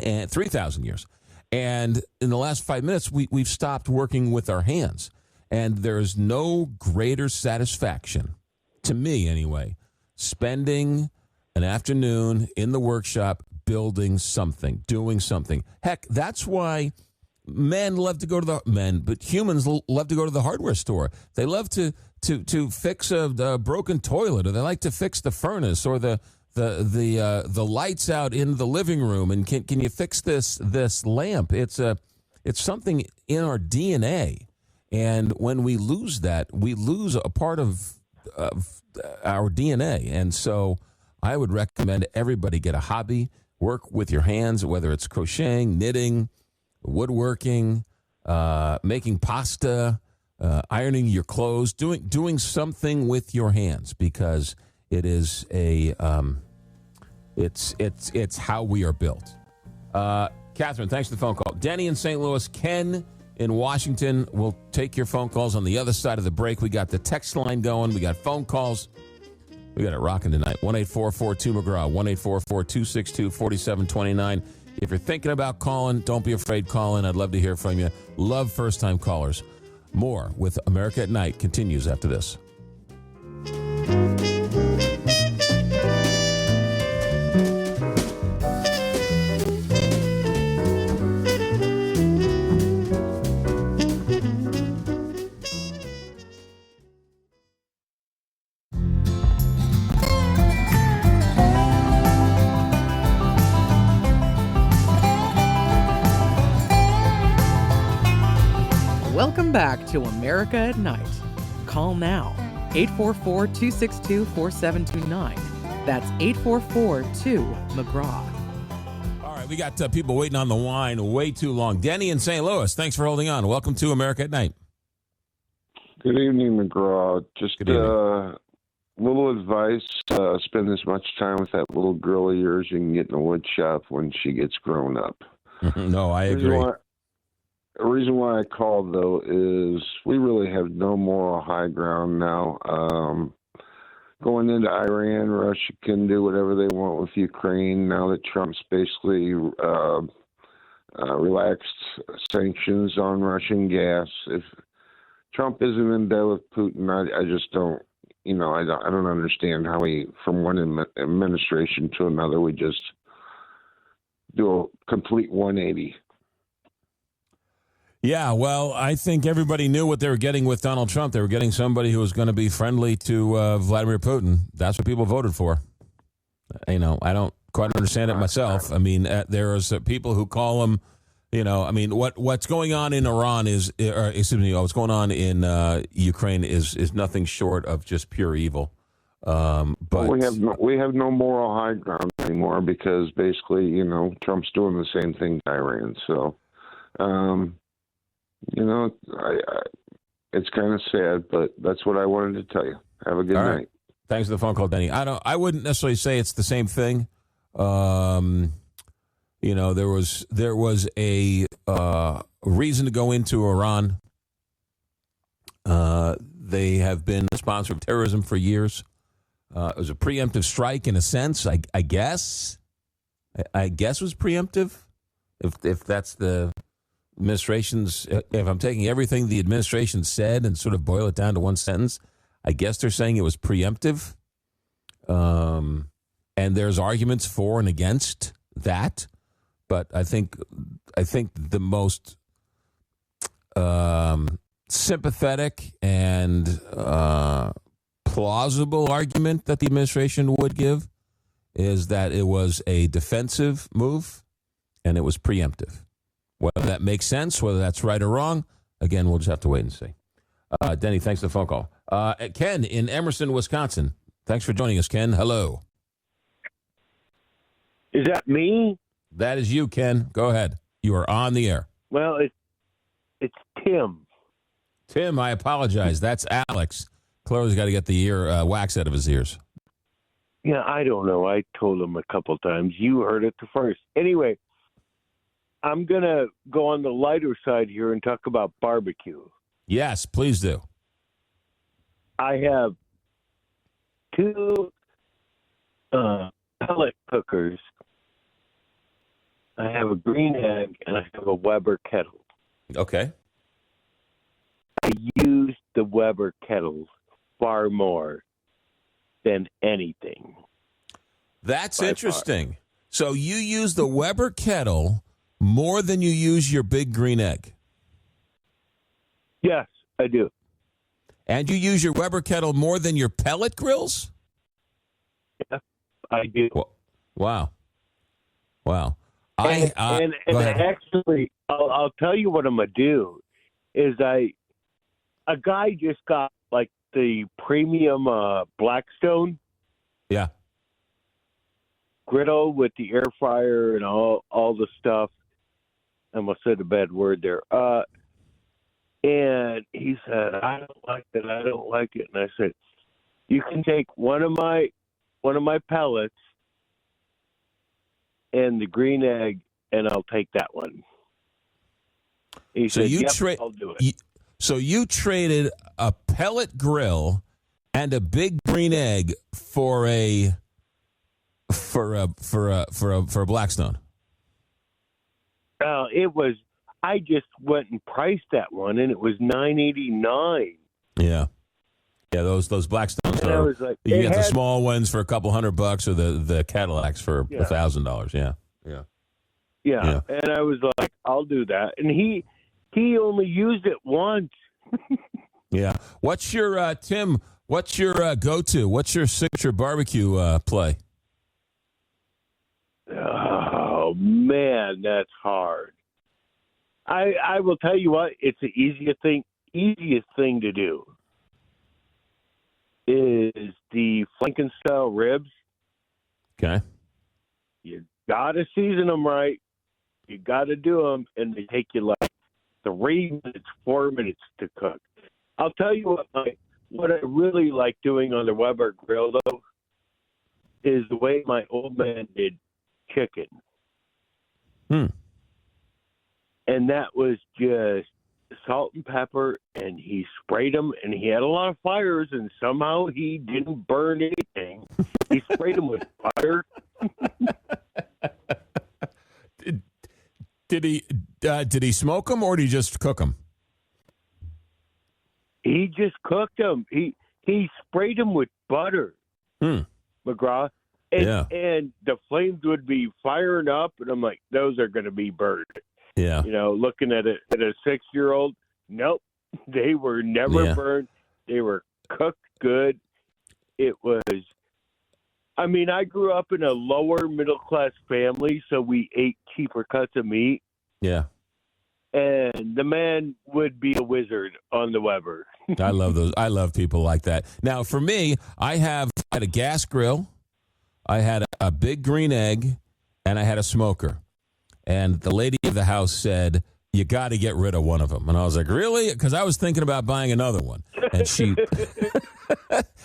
and 3,000 years. And in the last 5 minutes, we've stopped working with our hands. And there's no greater satisfaction, to me anyway, spending an afternoon in the workshop building something, doing something. Heck, that's why humans love to go to the hardware store. They love to fix a broken toilet, or they like to fix the furnace, or the lights out in the living room. And can you fix this lamp? It's something in our DNA. And when we lose that, we lose a part of our DNA. And so I would recommend everybody get a hobby, work with your hands, whether it's crocheting, knitting, woodworking, making pasta, ironing your clothes, doing something with your hands, because it is it's how we are built. Catherine, thanks for the phone call. Denny in St. Louis, Ken in Washington. We'll take your phone calls on the other side of the break. We got the text line going. We got phone calls. We got it rocking tonight. 1-844-2-McGraw, 1-844-262-4729. If you're thinking about calling, don't be afraid calling. I'd love to hear from you. Love first-time callers. More with America at Night continues after this. Welcome back to America at Night. Call now, 844-262-4729. That's 844-2-McGraw. All right, we got people waiting on the line way too long. Denny in St. Louis, thanks for holding on. Welcome to America at Night. Good evening, McGraw. Just Good little advice. Spend as much time with that little girl of yours you can get in the wood shop when she gets grown up. No, I agree. The reason why I called, though, is we really have no moral high ground now. Going into Iran, Russia can do whatever they want with Ukraine now that Trump's basically relaxed sanctions on Russian gas. If Trump isn't in bed with Putin, I just don't, I don't understand how from one administration to another, we just do a complete 180. Yeah, well, I think everybody knew what they were getting with Donald Trump. They were getting somebody who was going to be friendly to Vladimir Putin. That's what people voted for. I don't quite understand it myself. I mean, there's people who call him, what's going on in Iran what's going on in Ukraine is nothing short of just pure evil. But we have no moral high ground anymore because basically, Trump's doing the same thing to Iran. So, it's kind of sad, but that's what I wanted to tell you. Have a good night. Right. Thanks for the phone call, Denny. I wouldn't necessarily say it's the same thing. There was a reason to go into Iran. They have been a sponsor of terrorism for years. It was a preemptive strike in a sense, I guess. I guess it was preemptive, if that's the administration's. If I'm taking everything the administration said and sort of boil it down to one sentence, I guess they're saying it was preemptive. And there's arguments for and against that, but I think the most sympathetic and plausible argument that the administration would give is that it was a defensive move and it was preemptive. Whether that makes sense, whether that's right or wrong, again, we'll just have to wait and see. Denny, thanks for the phone call. Ken in Emerson, Wisconsin. Thanks for joining us, Ken. Hello. Is that me? That is you, Ken. Go ahead. You are on the air. Well, it's Tim. Tim, I apologize. That's Alex. Chloe's got to get the ear wax out of his ears. Yeah, I don't know. I told him a couple times. You heard it first. Anyway, I'm going to go on the lighter side here and talk about barbecue. Yes, please do. I have two pellet cookers I have a green egg, and I have a Weber kettle. Okay. I use the Weber kettle far more than anything. That's interesting. So you use the Weber kettle more than you use your big green egg. Yes, I do. And you use your Weber kettle more than your pellet grills? Yeah, I do. Wow. Wow. And go ahead. actually, I'll tell you what I'm going to do is a guy just got like the premium Blackstone. Yeah. Griddle with the air fryer and all the stuff. I almost said a bad word there. And he said, I don't like it. I don't like it. And I said, you can take one of my pellets and the green egg, and I'll take that one. He said, yep, I'll do it. So you traded a pellet grill and a big green egg for a Blackstone. It was. I just went and priced that one, and it was $9.89. Yeah. Yeah, those Blackstones and are. Was like, you get the small ones for a couple $100, or the Cadillacs for $1,000. Yeah. Yeah. And I was like, I'll do that. And he only used it once. Yeah. What's your Tim? What's your go-to? What's your signature barbecue play? Oh man, that's hard. I will tell you what, it's the easiest thing to do is the flanken style ribs. Okay. You got to season them right. You got to do them, and they take you like 3 minutes, 4 minutes to cook. I'll tell you what I really like doing on the Weber grill, though, is the way my old man did chicken. And that was just salt and pepper, and he sprayed them, and he had a lot of fires, and somehow he didn't burn anything. He sprayed them with fire. Did he smoke them, or did he just cook them? He just cooked them. He sprayed them with butter, McGraw. And the flames would be firing up, and I'm like, those are going to be burned. Yeah. You know, looking at a 6-year-old, nope, they were never burned. They were cooked good. It was, I mean, I grew up in a lower middle-class family, so we ate cheaper cuts of meat. Yeah. And the man would be a wizard on the Weber. I love those. I love people like that. Now, for me, I had a gas grill, I had a big green egg, and I had a smoker. And the lady of the house said, you got to get rid of one of them. And I was like, really? Because I was thinking about buying another one. And she,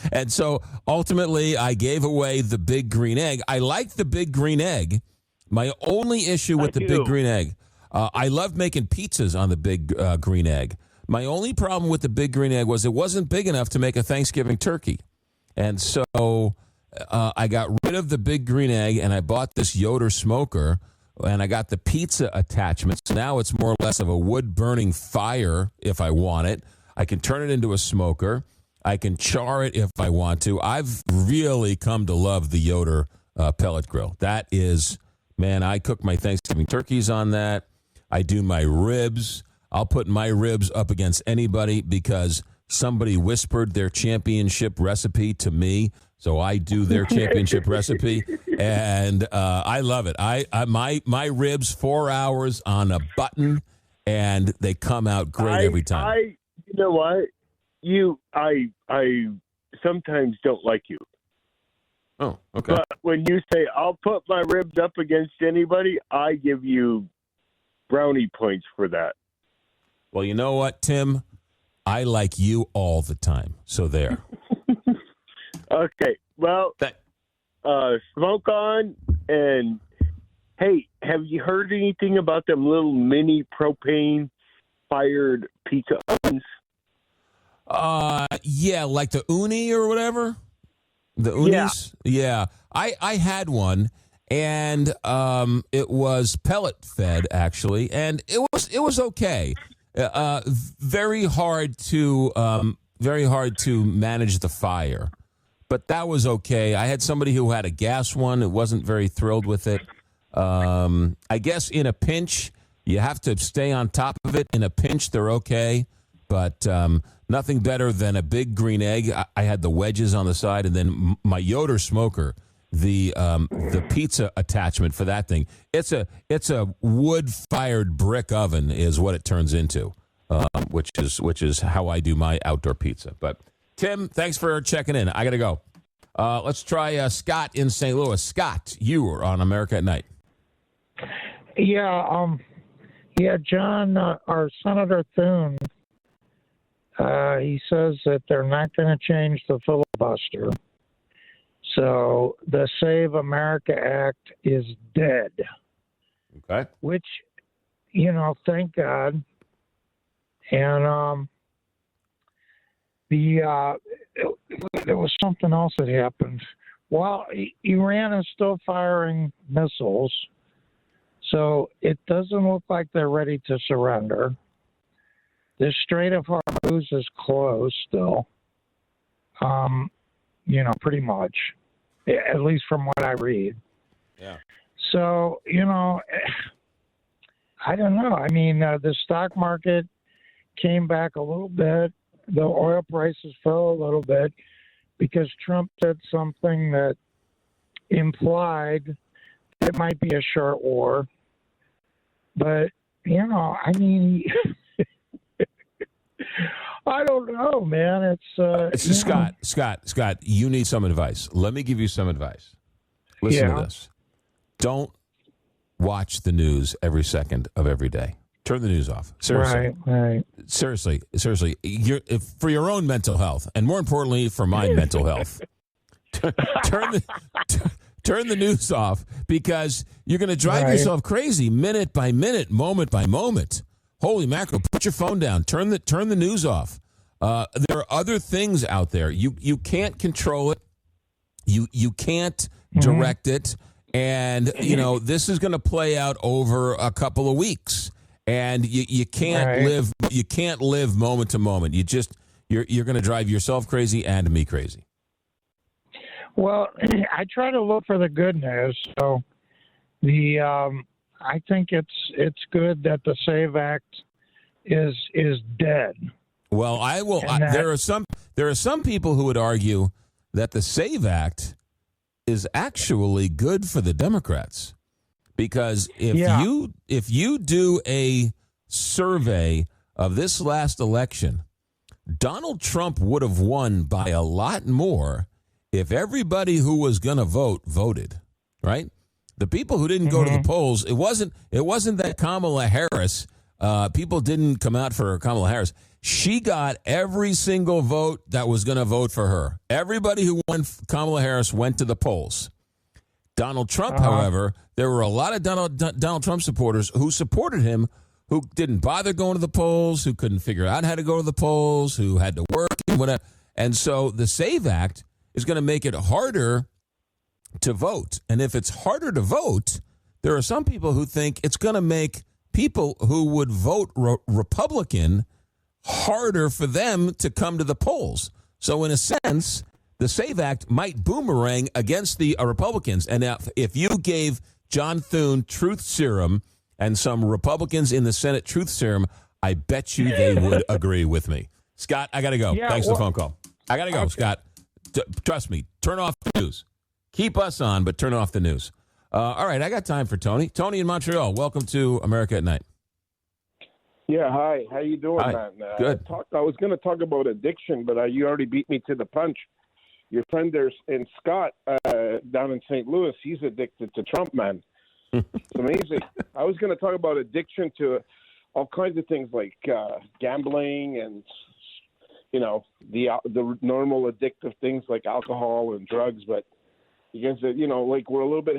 and so ultimately I gave away the big green egg. I liked the big green egg. My only issue with the big green egg, I loved making pizzas on the big green egg. My only problem with the big green egg was it wasn't big enough to make a Thanksgiving turkey. And so I got rid of the big green egg, and I bought this Yoder smoker, and I got the pizza attachment. So now it's more or less of a wood-burning fire if I want it. I can turn it into a smoker. I can char it if I want to. I've really come to love the Yoder pellet grill. That is, man, I cook my Thanksgiving turkeys on that. I do my ribs. I'll put my ribs up against anybody because somebody whispered their championship recipe to me. So I do their championship recipe, and I love it. My ribs 4 hours on a button, and they come out great every time. You know what? I sometimes don't like you. Oh, okay. But when you say I'll put my ribs up against anybody, I give you brownie points for that. Well, you know what, Tim? I like you all the time. So there. Okay, well, smoke on, and hey, have you heard anything about them little mini propane-fired pizza ovens? Yeah, like the Uni or whatever? The Unis? Yeah. I had one, and it was pellet fed actually, and it was okay. Very hard to manage the fire, but that was okay. I had somebody who had a gas one who wasn't very thrilled with it. I guess in a pinch, you have to stay on top of it. In a pinch, they're okay, but nothing better than a big green egg. I had the wedges on the side, and then my Yoder smoker, the pizza attachment for that thing. It's a wood-fired brick oven is what it turns into, which is how I do my outdoor pizza. But Tim, thanks for checking in. I got to go. Let's try Scott in St. Louis. Scott, you are on America at Night. Yeah, John, our Senator Thune, he says that they're not going to change the filibuster. So the Save America Act is dead. Okay. Which, thank God. And there was something else that happened. Well, Iran is still firing missiles. So it doesn't look like they're ready to surrender. The Strait of Hormuz is closed still, pretty much, at least from what I read. Yeah. So, I don't know. I mean, the stock market came back a little bit. The oil prices fell a little bit because Trump said something that implied it might be a short war. But, I mean, I don't know, man. It's Scott, you need some advice. Let me give you some advice. Listen to this. Don't watch the news every second of every day. Turn the news off. Seriously. Right. Seriously. For your own mental health, and more importantly, for my mental health. Turn the news off, because you're going to drive yourself crazy minute by minute, moment by moment. Holy mackerel, put your phone down. Turn the news off. There are other things out there. You can't control it. You can't direct it. And, this is going to play out over a couple of weeks. And you can't live moment to moment. You're going to drive yourself crazy and me crazy. Well, I try to look for the good news. So I think it's good that the SAVE Act is dead. Well, there are some people who would argue that the SAVE Act is actually good for the Democrats, because if you do a survey of this last election, Donald Trump would have won by a lot more if everybody who was going to vote voted, right? The people who didn't go to the polls, it wasn't that Kamala Harris, people didn't come out for Kamala Harris. She got every single vote that was going to vote for her. Everybody who won Kamala Harris went to the polls. Donald Trump, however, there were a lot of Donald Trump supporters who supported him, who didn't bother going to the polls, who couldn't figure out how to go to the polls, who had to work and whatever. And so the SAVE Act is going to make it harder to vote. And if it's harder to vote, there are some people who think it's going to make people who would vote Republican harder for them to come to the polls. So in a sense, the SAVE Act might boomerang against the Republicans. And if you gave John Thune truth serum and some Republicans in the Senate truth serum, I bet you they would agree with me. Scott, I got to go. Yeah, Thanks for the phone call. I got to go, okay. Scott. Trust me, turn off the news. Keep us on, but turn off the news. All right, I got time for Tony. Tony in Montreal, welcome to America at Night. Yeah, hi. How you doing, hi. man? Good. I was going to talk about addiction, but you already beat me to the punch. Your friend there, in Scott, down in St. Louis, he's addicted to Trump, man. It's amazing. I was going to talk about addiction to all kinds of things like gambling and, the normal addictive things like alcohol and drugs, but because like we're a little bit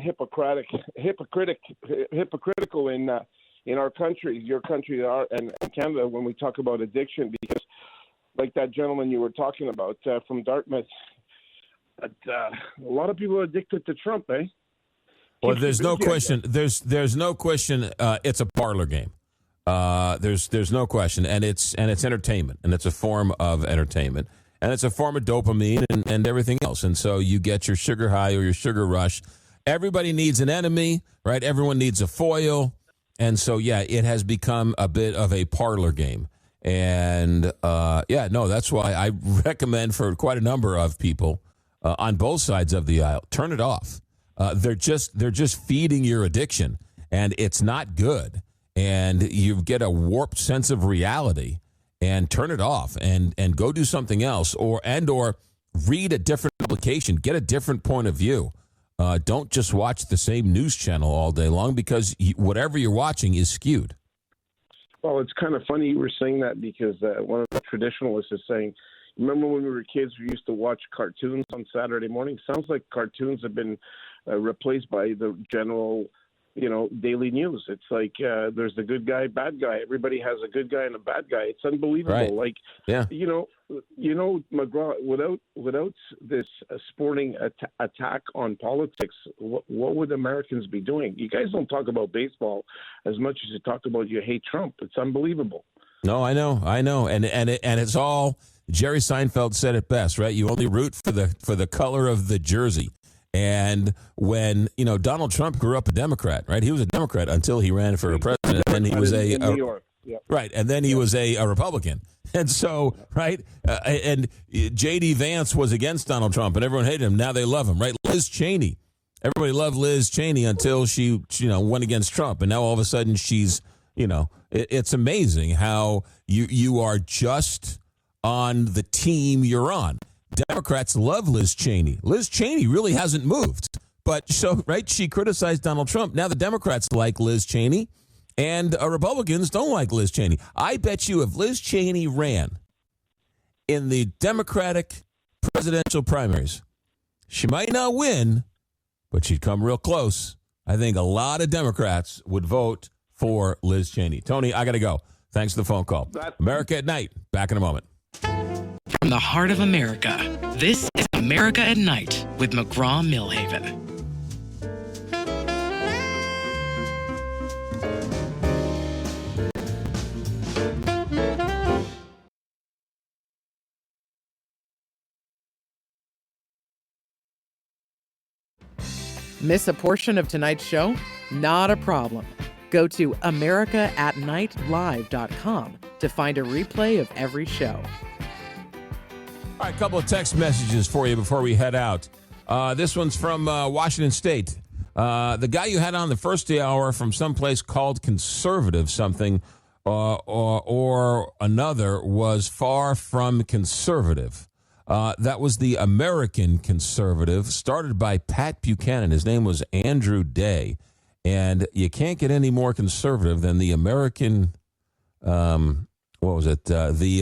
hypocritical in our country, your country, and Canada, when we talk about addiction, because like that gentleman you were talking about from Dartmouth, a lot of people are addicted to Trump, eh? Well, there's no question. There's no question. It's a parlor game. There's no question, and it's entertainment, and it's a form of entertainment, and it's a form of dopamine and everything else. And so you get your sugar high or your sugar rush. Everybody needs an enemy, right? Everyone needs a foil, and so it has become a bit of a parlor game. And that's why I recommend for quite a number of people on both sides of the aisle, turn it off. They're just feeding your addiction, and it's not good. And you get a warped sense of reality, and turn it off and go do something else, or read a different publication, get a different point of view. Don't just watch the same news channel all day long, because whatever you're watching is skewed. Well, it's kind of funny you were saying that, because one of the traditionalists is saying, remember when we were kids, we used to watch cartoons on Saturday morning? Sounds like cartoons have been replaced by the general, daily news. It's like there's the good guy, bad guy. Everybody has a good guy and a bad guy. It's unbelievable. Right. McGraw, without this sporting attack on politics, what would Americans be doing? You guys don't talk about baseball as much as you talk about you hate Trump. It's unbelievable. No, I know, and it's all. Jerry Seinfeld said it best, right? You only root for the color of the jersey. And when Donald Trump grew up a Democrat, right? He was a Democrat until he ran for president, and he was in New York. Yep. Right, and then he was a Republican. And so, right, and J.D. Vance was against Donald Trump, and everyone hated him. Now they love him, right? Liz Cheney, everybody loved Liz Cheney until she went against Trump, and now all of a sudden she's, it's amazing how you are just on the team you're on. Democrats love Liz Cheney. Liz Cheney really hasn't moved. But she criticized Donald Trump. Now the Democrats like Liz Cheney, and Republicans don't like Liz Cheney. I bet you if Liz Cheney ran in the Democratic presidential primaries, she might not win, but she'd come real close. I think a lot of Democrats would vote for Liz Cheney. Tony, I got to go. Thanks for the phone call. America at Night. Back in a moment. From the heart of America, this is America at Night with McGraw Milhaven. Miss a portion of tonight's show? Not a problem. Go to americaatnightlive.com to find a replay of every show. All right, a couple of text messages for you before we head out. This one's from Washington State. The guy you had on the first hour from someplace called conservative something or another was far from conservative. That was the American Conservative, started by Pat Buchanan. His name was Andrew Day. And you can't get any more conservative than the American, the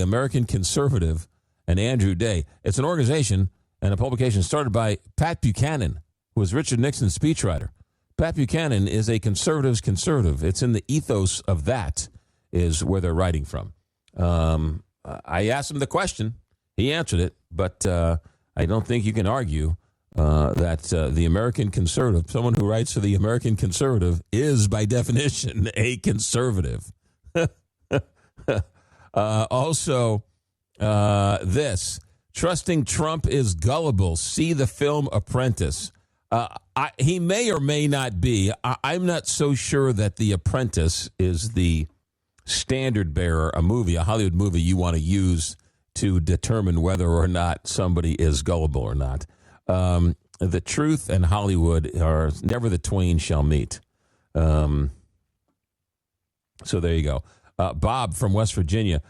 American Conservative and Andrew Day. It's an organization and a publication started by Pat Buchanan, who was Richard Nixon's speechwriter. Pat Buchanan is a conservative's conservative. It's in the ethos of that is where they're writing from. I asked him the question. He answered it, but I don't think you can argue that the American Conservative, someone who writes for the American Conservative, is by definition a conservative. Also, this, trusting Trump is gullible. See the film Apprentice. He may or may not be. I'm not so sure that The Apprentice is the standard bearer, a Hollywood movie you want to use to determine whether or not somebody is gullible or not. The truth and Hollywood are never the twain shall meet. So there you go. Bob from West Virginia.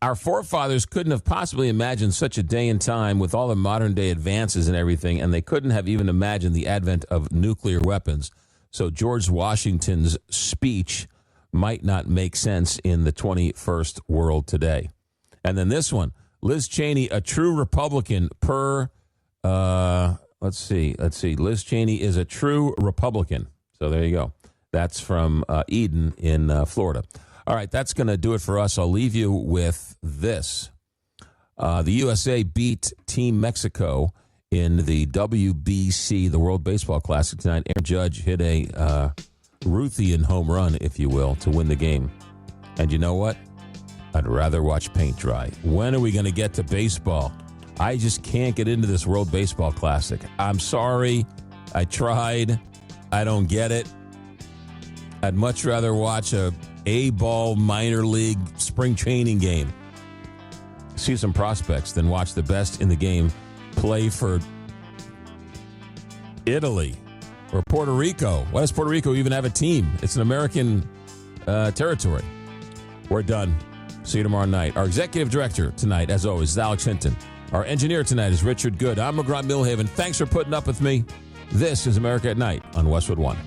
Our forefathers couldn't have possibly imagined such a day and time with all the modern day advances and everything, and they couldn't have even imagined the advent of nuclear weapons. So George Washington's speech might not make sense in the 21st world today. And then this one, Liz Cheney, a true Republican per, let's see. Liz Cheney is a true Republican. So there you go. That's from Eden in Florida. All right, that's going to do it for us. I'll leave you with this. The USA beat Team Mexico in the WBC, the World Baseball Classic tonight. Aaron Judge hit a Ruthian home run, if you will, to win the game. And you know what? I'd rather watch paint dry. When are we going to get to baseball? I just can't get into this World Baseball Classic. I'm sorry. I tried. I don't get it. I'd much rather watch a A-ball minor league spring training game. See some prospects than watch the best in the game play for Italy or Puerto Rico. Why does Puerto Rico even have a team? It's an American territory. We're done. See you tomorrow night. Our executive director tonight, as always, is Alex Hinton. Our engineer tonight is Richard Good. I'm McGraw Milhaven. Thanks for putting up with me. This is America at Night on Westwood One.